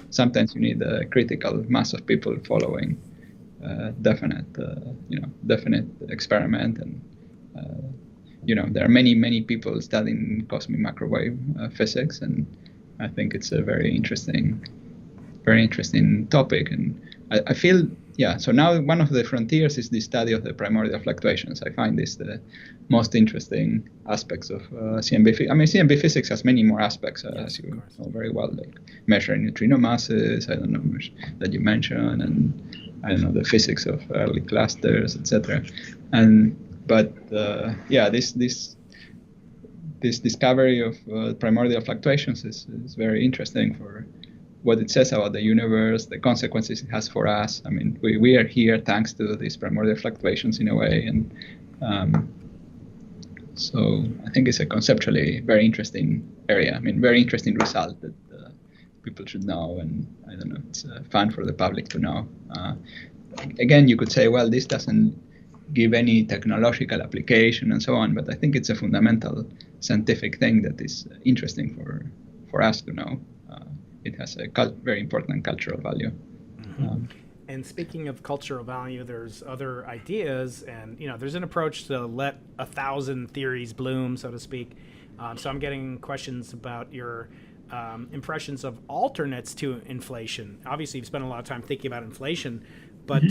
sometimes you need a critical mass of people following definite experiment, and there are many people studying cosmic microwave physics, and I think it's a very interesting topic, and I feel. Yeah, so now one of the frontiers is the study of the primordial fluctuations. I find this the most interesting aspects of CMB physics. I mean, CMB physics has many more aspects, as you know very well, like measuring neutrino masses, that you mentioned, and the physics of early clusters, etc. But this discovery of primordial fluctuations is very interesting for what it says about the universe, the consequences it has for us. I mean, we are here thanks to these primordial fluctuations in a way, and so I think it's a conceptually very interesting area. I mean, very interesting result that people should know, and I don't know, it's fun for the public to know. Again, you could say, well, this doesn't give any technological application and so on, but I think it's a fundamental scientific thing that is interesting for us to know. It has a very important cultural value. Mm-hmm. And speaking of cultural value, there's other ideas, and there's an approach to let 1,000 theories bloom, so to speak. So I'm getting questions about your impressions of alternates to inflation. Obviously, you've spent a lot of time thinking about inflation, but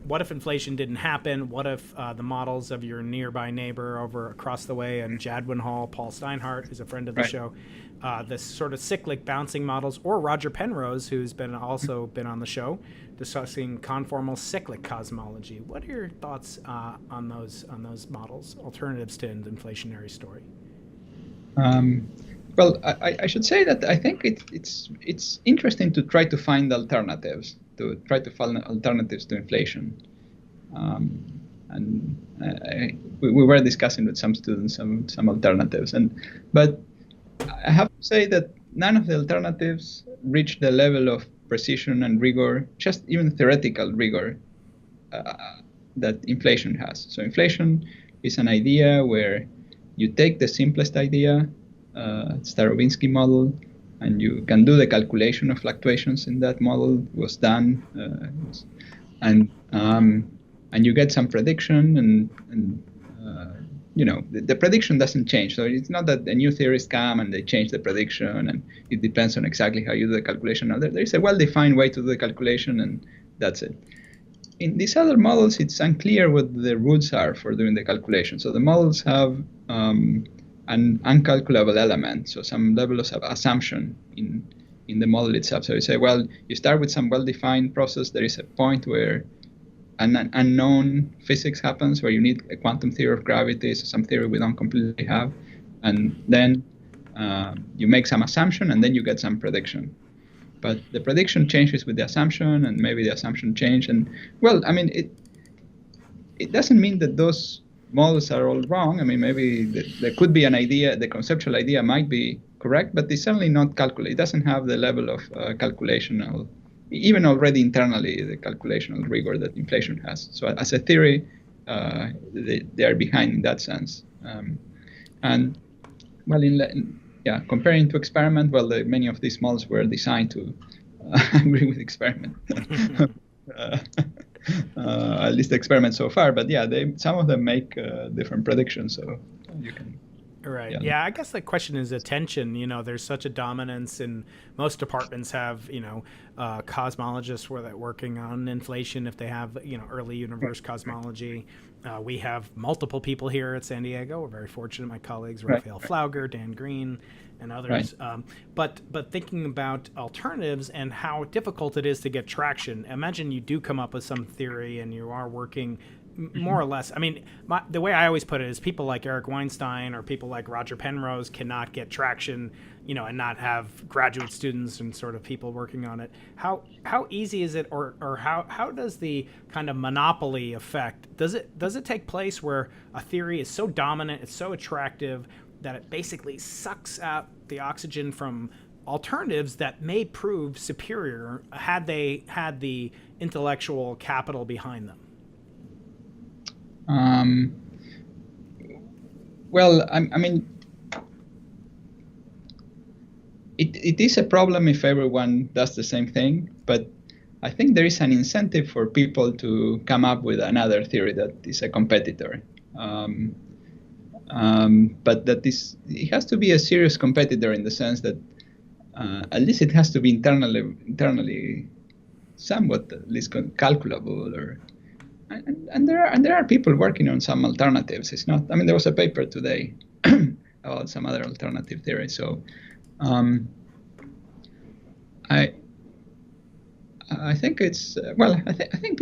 what if inflation didn't happen? What if the models of your nearby neighbor over across the way in Jadwin Hall, Paul Steinhardt, who's a friend of the show, the sort of cyclic bouncing models, or Roger Penrose, who's also been on the show, discussing conformal cyclic cosmology. What are your thoughts on those models, alternatives to an inflationary story? Well, I should say that I think it's interesting to try to find alternatives, to inflation. And we were discussing with some students some alternatives, but I have to say that none of the alternatives reach the level of precision and rigor, just even theoretical rigor, that inflation has. So inflation is an idea where you take the simplest idea, Starobinsky model, and you can do the calculation of fluctuations in that model. It was done, and you get some prediction, and the prediction doesn't change. So it's not that the new theorists come and they change the prediction, and it depends on exactly how you do the calculation. No, there is a well-defined way to do the calculation, and that's it. In these other models, it's unclear what the rules are for doing the calculation. So the models have an uncalculable element, so some level of assumption in the model itself. So you say, well, you start with some well-defined process. There is a point where an unknown physics happens, where you need a quantum theory of gravity, so some theory we don't completely have, and then you make some assumption, and then you get some prediction. But the prediction changes with the assumption, and maybe the assumption changed. And well, I mean, it doesn't mean that those models are all wrong. I mean, maybe there could be an idea, the conceptual idea might be correct, but it's certainly not calculated. It doesn't have the level of calculational, even already internally, the calculational rigor that inflation has. So as a theory, they are behind in that sense. And well, comparing to experiment, well, many of these models were designed to agree with experiment. At least the experiment so far, but yeah, some of them make different predictions, so you can Right. Yeah. Yeah, I guess the question is attention. There's such a dominance, and most departments have, cosmologists where they're working on inflation if they have, early Right. universe cosmology. We have multiple people here at San Diego. We're very fortunate. My colleagues, Right. Raphael Flauger, Dan Green, and Right. others. But thinking about alternatives and how difficult it is to get traction, imagine you do come up with some theory and you are working more or less. I mean, the way I always put it is people like Eric Weinstein or people like Roger Penrose cannot get traction, and not have graduate students and sort of people working on it. How easy is it, or how does the kind of monopoly effect, does it take place where a theory is so dominant, it's so attractive that it basically sucks out the oxygen from alternatives that may prove superior had they had the intellectual capital behind them? Um, well, I mean, it is a problem if everyone does the same thing, but I think there is an incentive for people to come up with another theory that is a competitor. But it has to be a serious competitor in the sense that at least it has to be internally somewhat at least calculable, and there are people working on some alternatives. It's not. I mean, there was a paper today about some other alternative theory. So I think it's I think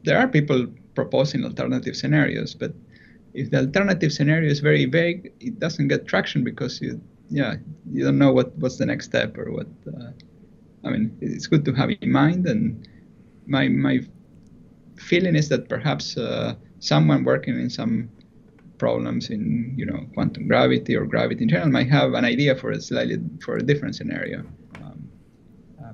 there are people proposing alternative scenarios, but if the alternative scenario is very vague, it doesn't get traction because you don't know what's the next step or what. I mean, it's good to have in mind, and my feeling is that perhaps someone working in some problems in quantum gravity or gravity in general might have an idea for a different scenario,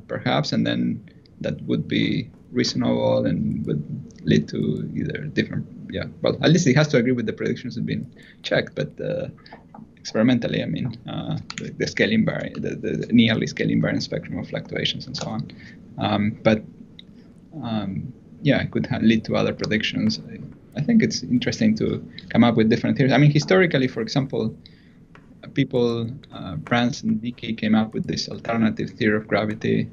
perhaps, and then that would be reasonable and would lead to either different. Yeah, well, at least it has to agree with the predictions that have been checked, but experimentally, I mean, the scaling variance, the nearly scaling variance spectrum of fluctuations and so on. Yeah, it could lead to other predictions. I think it's interesting to come up with different theories. I mean, historically, for example, people, Brans and Dickey, came up with this alternative theory of gravity,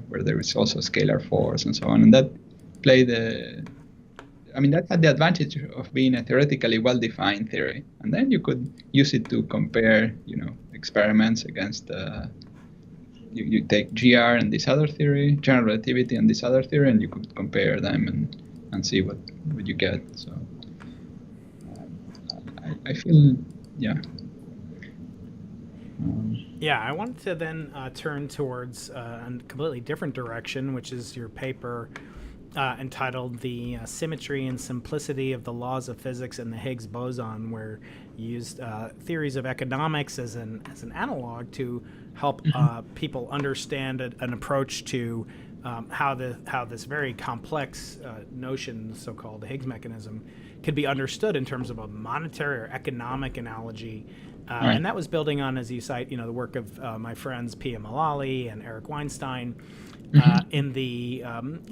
where there is also scalar force and so on, and that that had the advantage of being a theoretically well-defined theory, and then you could use it to compare, experiments against. You take GR and this other theory, general relativity and this other theory, and you could compare them and see what you get. So I feel, yeah. Yeah, I wanted to then turn towards a completely different direction, which is your paper entitled "The Symmetry and Simplicity of the Laws of Physics and the Higgs Boson," where you used theories of economics as an analog to help people understand an approach to how this very complex notion, the so-called Higgs mechanism, could be understood in terms of a monetary or economic analogy. Right. And that was building on, as you cite, the work of my friends Pia Mullally and Eric Weinstein, in the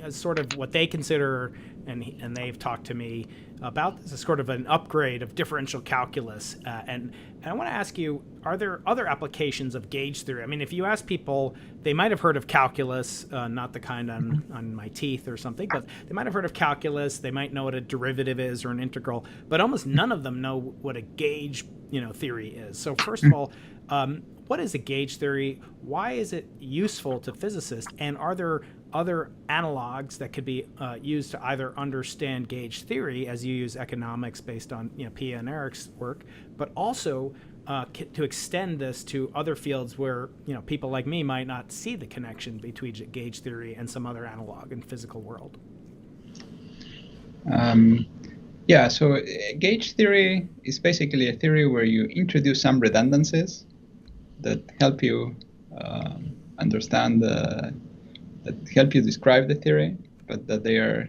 sort of what they consider, and they've talked to me about this, as sort of an upgrade of differential calculus. And I want to ask you, are there other applications of gauge theory? I mean, if you ask people, they might have heard of calculus, not the kind on my teeth or something, but they might have heard of calculus. They might know what a derivative is or an integral, but almost none of them know what a gauge theory is. So first of all, what is a gauge theory? Why is it useful to physicists? And are there other analogs that could be used to either understand gauge theory, as you use economics based on Pia and Eric's work, but also to extend this to other fields where people like me might not see the connection between gauge theory and some other analog in the physical world? Yeah, so gauge theory is basically a theory where you introduce some redundancies that help you understand, that help you describe the theory, but that they do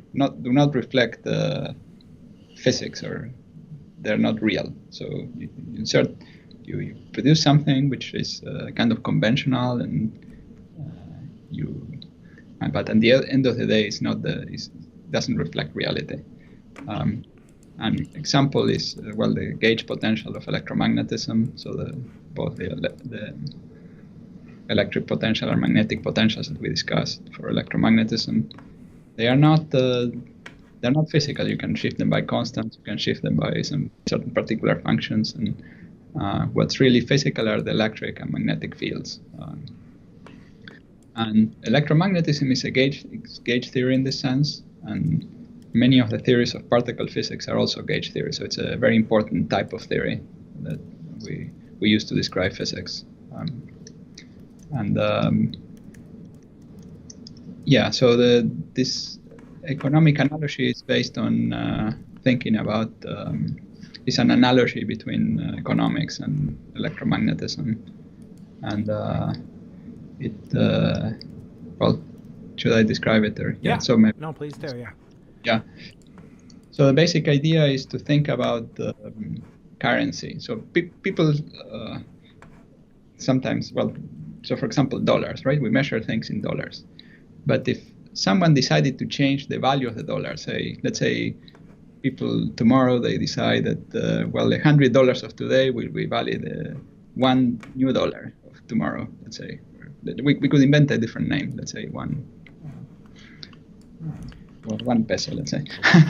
not reflect the physics, or they're not real. So you produce something which is kind of conventional, but at the end of the day, it doesn't reflect reality. An example is, the gauge potential of electromagnetism. So both the electric potential and magnetic potentials that we discussed for electromagnetism, they are not they're not physical. You can shift them by constants. You can shift them by some certain particular functions. And what's really physical are the electric and magnetic fields. And electromagnetism is a gauge theory in this sense. And many of the theories of particle physics are also gauge theory. So it's a very important type of theory that we use to describe physics. So this economic analogy is based on thinking about it's an analogy between economics and electromagnetism, and should I describe it or So maybe, no, please do. So the basic idea is to think about currency. So people sometimes, so for example, dollars, right? We measure things in dollars. But if someone decided to change the value of the dollar, let's say people tomorrow, they decide that, the $100 of today will be valid $1 new of tomorrow, let's say. We could invent a different name, let's say one peso, let's say.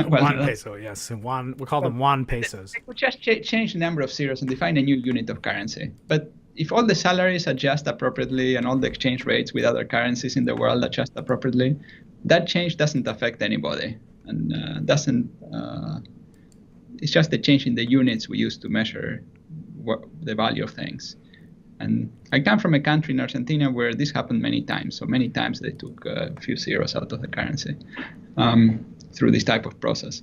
One peso, yes. We call them Juan pesos. They could just change the number of zeros and define a new unit of currency. But if all the salaries adjust appropriately and all the exchange rates with other currencies in the world adjust appropriately, that change doesn't affect anybody, and it's just a change in the units we use to measure the value of things. And I come from a country in Argentina where this happened many times. So many times they took a few zeros out of the currency through this type of process.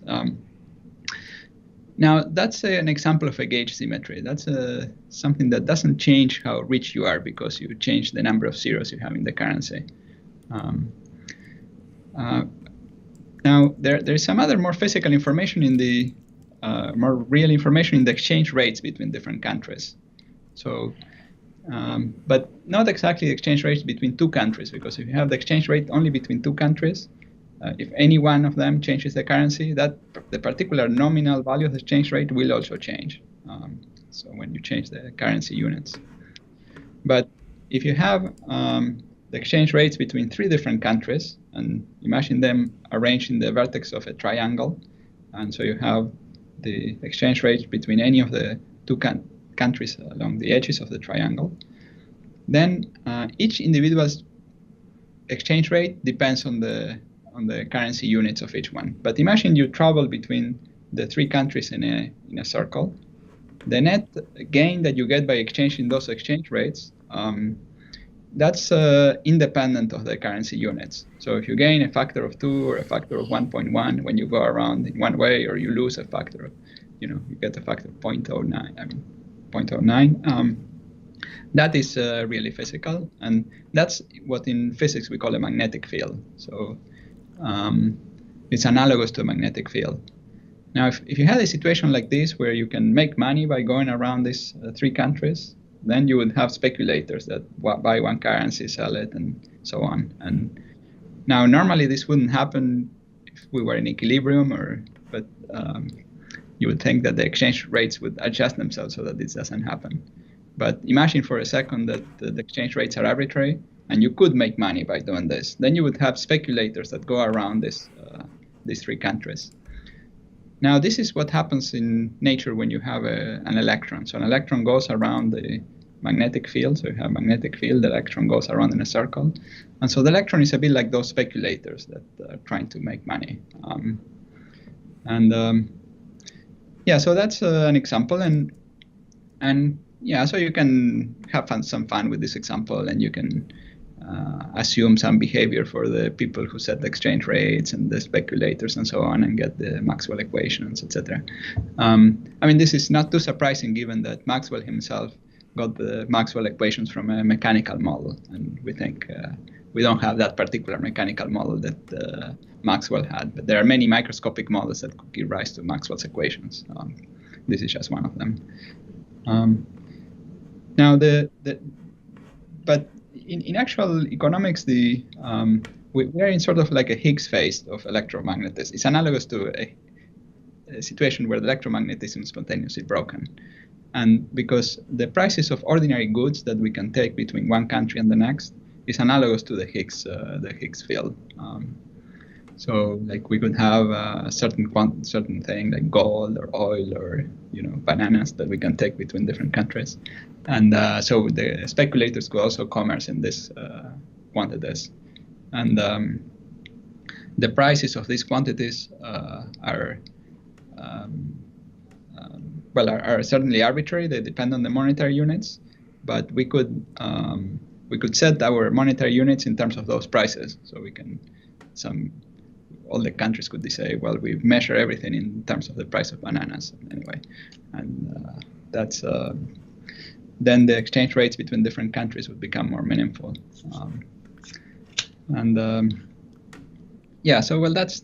Now, that's an example of a gauge symmetry. That's something that doesn't change how rich you are because you change the number of zeros you have in the currency. Now, there's some other more physical information in the more real information in the exchange rates between different countries. So, but not exactly the exchange rates between two countries, because if you have the exchange rate only between two countries, if any one of them changes the currency, that the particular nominal value of the exchange rate will also change. So when you change the currency units. But if you have the exchange rates between three different countries, and imagine them arranged in the vertex of a triangle, and so you have the exchange rates between any of the two countries along the edges of the triangle, then each individual's exchange rate depends on the currency units of each one. But imagine you travel between the three countries in a circle. The net gain that you get by exchanging those exchange rates, that's independent of the currency units. So if you gain a factor of 2 or a factor of 1.1 when you go around in one way, or you lose a factor of, you get a factor of 0.09, that is really physical, and that's what in physics we call a magnetic field. So it's analogous to a magnetic field. Now, if you had a situation like this where you can make money by going around these three countries, then you would have speculators that buy one currency, sell it, and so on. And now, normally this wouldn't happen if we were in equilibrium, but you would think that the exchange rates would adjust themselves so that this doesn't happen. But imagine for a second that the exchange rates are arbitrary, and you could make money by doing this. Then you would have speculators that go around these three countries. Now, this is what happens in nature when you have an electron. So an electron goes around the magnetic field. So you have a magnetic field, the electron goes around in a circle. And so the electron is a bit like those speculators that are trying to make money. So that's an example. And so you can have some fun with this example, and you can assume some behavior for the people who set the exchange rates and the speculators and so on, and get the Maxwell equations, etc. This is not too surprising given that Maxwell himself got the Maxwell equations from a mechanical model, and we think we don't have that particular mechanical model that Maxwell had, but there are many microscopic models that could give rise to Maxwell's equations. This is just one of them. Now, but in actual economics, we are in sort of like a Higgs phase of electromagnetism. It's analogous to a situation where the electromagnetism is spontaneously broken. And because the prices of ordinary goods that we can take between one country and the next is analogous to the Higgs field. So like we could have a certain thing like gold or oil or bananas that we can take between different countries, and so the speculators could also commerce in these quantities, and the prices of these quantities are certainly arbitrary. They depend on the monetary units, but we could set our monetary units in terms of those prices. So we can all the countries could say, well, we measure everything in terms of the price of bananas anyway, and that's then the exchange rates between different countries would become more meaningful. So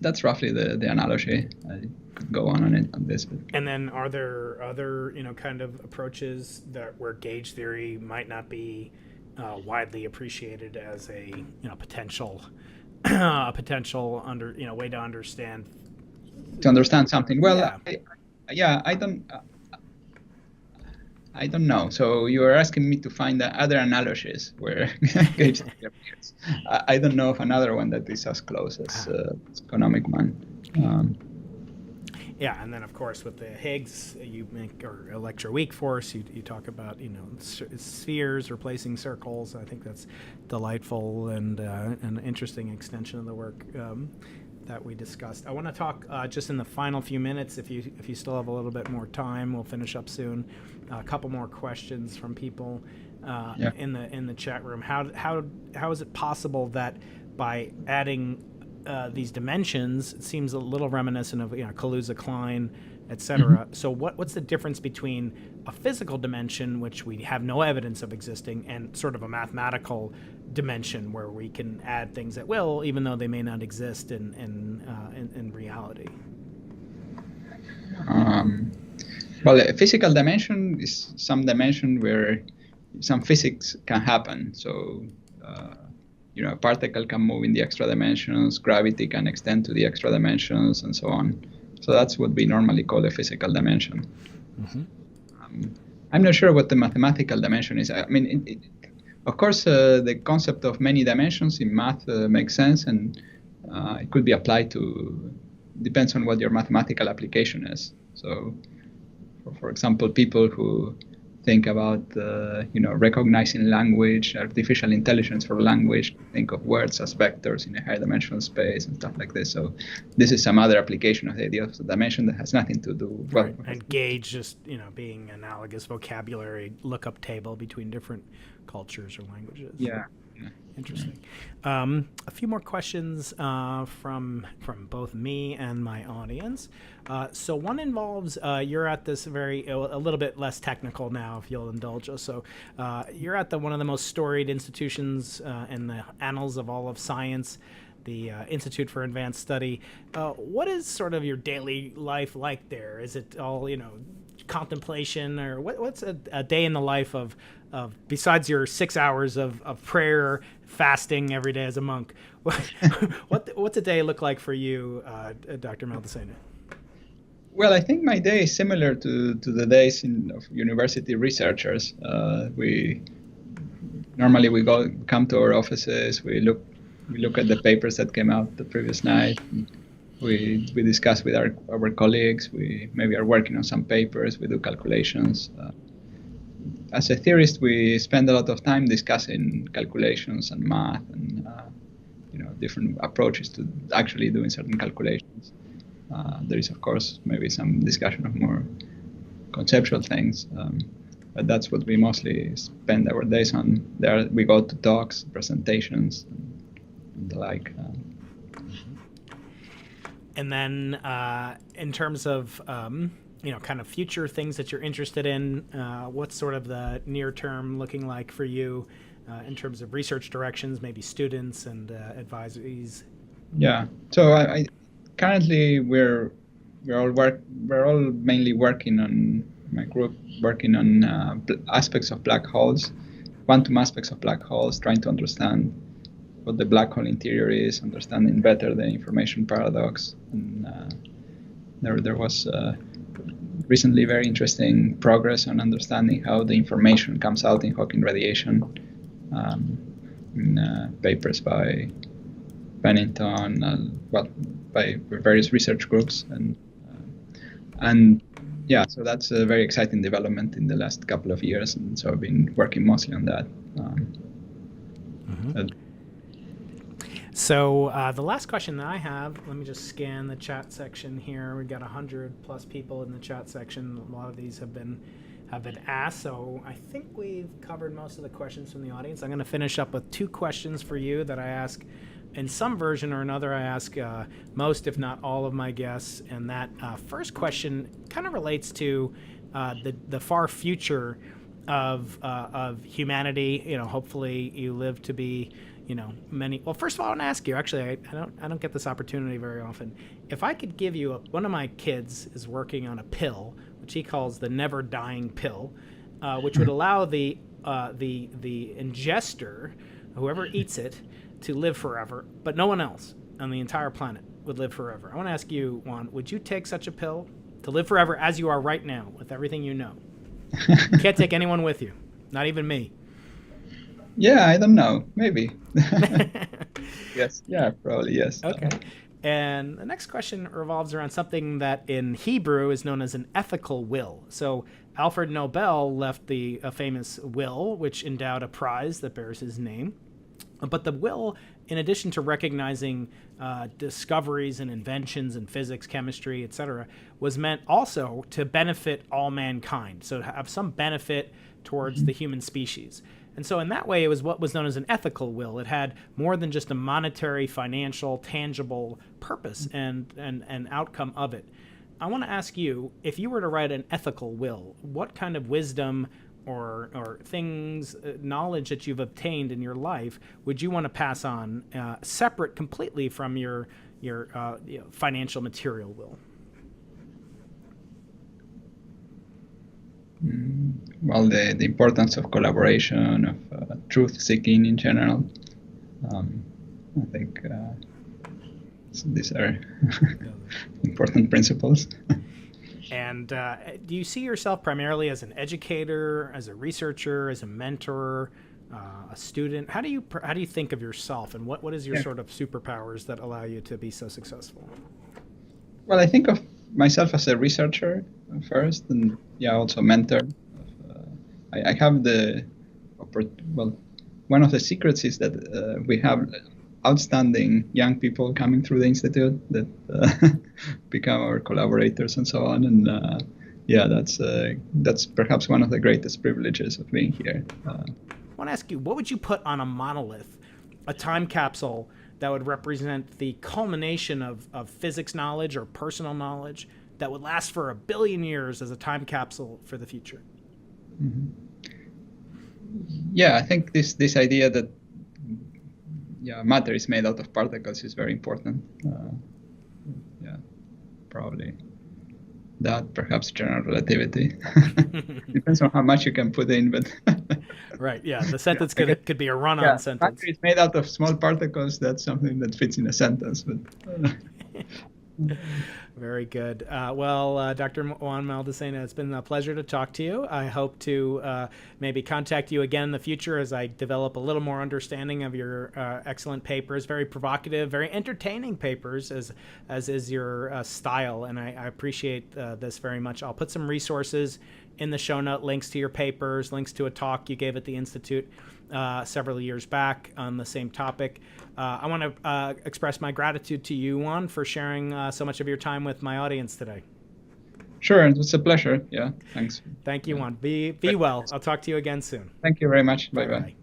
that's roughly the analogy. I could go on this. But. And then are there other kind of approaches where gauge theory might not be widely appreciated as a potential way to understand something? Well, yeah. I don't know. So you are asking me to find other analogies where gauge theory appears. I don't know of another one that is as close as economic one. Yeah, and then of course with the Higgs, or electroweak force, you talk about spheres replacing circles. I think that's delightful and an interesting extension of the work that we discussed. I want to talk just in the final few minutes, if you still have a little bit more time. We'll finish up soon. A couple more questions from people in the chat room. How is it possible that by adding these dimensions, it seems a little reminiscent of Kaluza-Klein, etc. Mm-hmm. So what's the difference between a physical dimension, which we have no evidence of existing, and sort of a mathematical dimension where we can add things at will, even though they may not exist in reality? Well, a physical dimension is some dimension where some physics can happen. So a particle can move in the extra dimensions, gravity can extend to the extra dimensions, and so on. So that's what we normally call a physical dimension. Mm-hmm. I'm not sure what the mathematical dimension is. I mean, of course, the concept of many dimensions in math makes sense, and it could be applied to, depends on what your mathematical application is. So, for example, people who think about recognizing language, artificial intelligence for language, think of words as vectors in a high dimensional space and stuff like this. So this is some other application of the idea of the dimension that has nothing to do and gauge just being analogous vocabulary lookup table between different cultures or languages. Yeah. Interesting. A few more questions from both me and my audience. So one involves you're at this a little bit less technical now, if you'll indulge us. So you're at one of the most storied institutions in the annals of all of science, the Institute for Advanced Study. What is sort of your daily life like there? Is it all contemplation, or what's a day in the life of besides your 6 hours of prayer, fasting every day as a monk? What's a day look like for you, Dr. Maldacena? Well, I think my day is similar to the days of university researchers. We come to our offices. We look at the papers that came out the previous night. We discuss with our colleagues. We maybe are working on some papers. We do calculations. As a theorist, we spend a lot of time discussing calculations and math and different approaches to actually doing certain calculations. There is, of course, maybe some discussion of more conceptual things, but that's what we mostly spend our days on. There, we go to talks, presentations, and the like. And then, in terms of kind of future things that you're interested in, what's sort of the near term looking like for you in terms of research directions, maybe students and advisories? Yeah. So I currently we're all mainly working on my group working on aspects of black holes, quantum aspects of black holes, trying to understand what the black hole interior is, understanding better the information paradox, and There was recently very interesting progress on understanding how the information comes out in Hawking radiation, in papers by Pennington, by various research groups, and yeah, so that's a very exciting development in the last couple of years, and so I've been working mostly on that. So the last question that I have, let me just scan the chat section here. We've got 100+ people in the chat section. A lot of these have been asked, so I think we've covered most of the questions from the audience. I'm going to finish up with 2 questions for you that I ask in some version or another. I ask most, if not all, of my guests, and that first question kind of relates to the far future of humanity. You know, hopefully you live to be, you know, many. Well, first of all, I want to ask you. Actually, I don't get this opportunity very often. If I could give you one of my kids is working on a pill, which he calls the never dying pill, which would allow the ingester, whoever eats it, to live forever, but no one else on the entire planet would live forever. I want to ask you, Juan, would you take such a pill to live forever as you are right now with everything you know? You can't take anyone with you, not even me. Yeah, I don't know. Maybe. Yes. Yeah, probably yes. Okay. And the next question revolves around something that in Hebrew is known as an ethical will. So Alfred Nobel left a famous will, which endowed a prize that bears his name. But the will, in addition to recognizing discoveries and inventions in physics, chemistry, etc., was meant also to benefit all mankind, so to have some benefit towards the human species. And so in that way, it was what was known as an ethical will. It had more than just a monetary, financial, tangible purpose and outcome of it. I want to ask you, if you were to write an ethical will, what kind of wisdom or things, knowledge that you've obtained in your life would you want to pass on, separate completely from your financial material will? Well, the importance of collaboration, of truth-seeking in general. I think these are important principles. And do you see yourself primarily as an educator, as a researcher, as a mentor, a student? How do you think of yourself, and what is your sort of superpowers that allow you to be so successful? Well, I think of myself as a researcher first, and also mentor. I have one of the secrets is that we have outstanding young people coming through the institute that become our collaborators and so on, and that's perhaps one of the greatest privileges of being here. I want to ask you, what would you put on a monolith, a time capsule that would represent the culmination of physics knowledge or personal knowledge that would last for 1 billion years as a time capsule for the future? Mm-hmm. Yeah, I think this idea that matter is made out of particles is very important. Probably that, perhaps general relativity. Depends on how much you can put in, but right. Yeah, the sentence could be a run-on sentence. Matter is made out of small particles. That's something that fits in a sentence, but. Very good. Dr. Juan Maldacena, it's been a pleasure to talk to you. I hope to maybe contact you again in the future as I develop a little more understanding of your excellent papers. Very provocative, very entertaining papers, as is your style, and I appreciate this very much. I'll put some resources in the show note, links to your papers, links to a talk you gave at the Institute several years back on the same topic. I want to express my gratitude to you, Juan, for sharing so much of your time with my audience today. Sure, it's a pleasure. Yeah, thanks. Thank you, Juan. Be well. I'll talk to you again soon. Thank you very much. Bye-bye.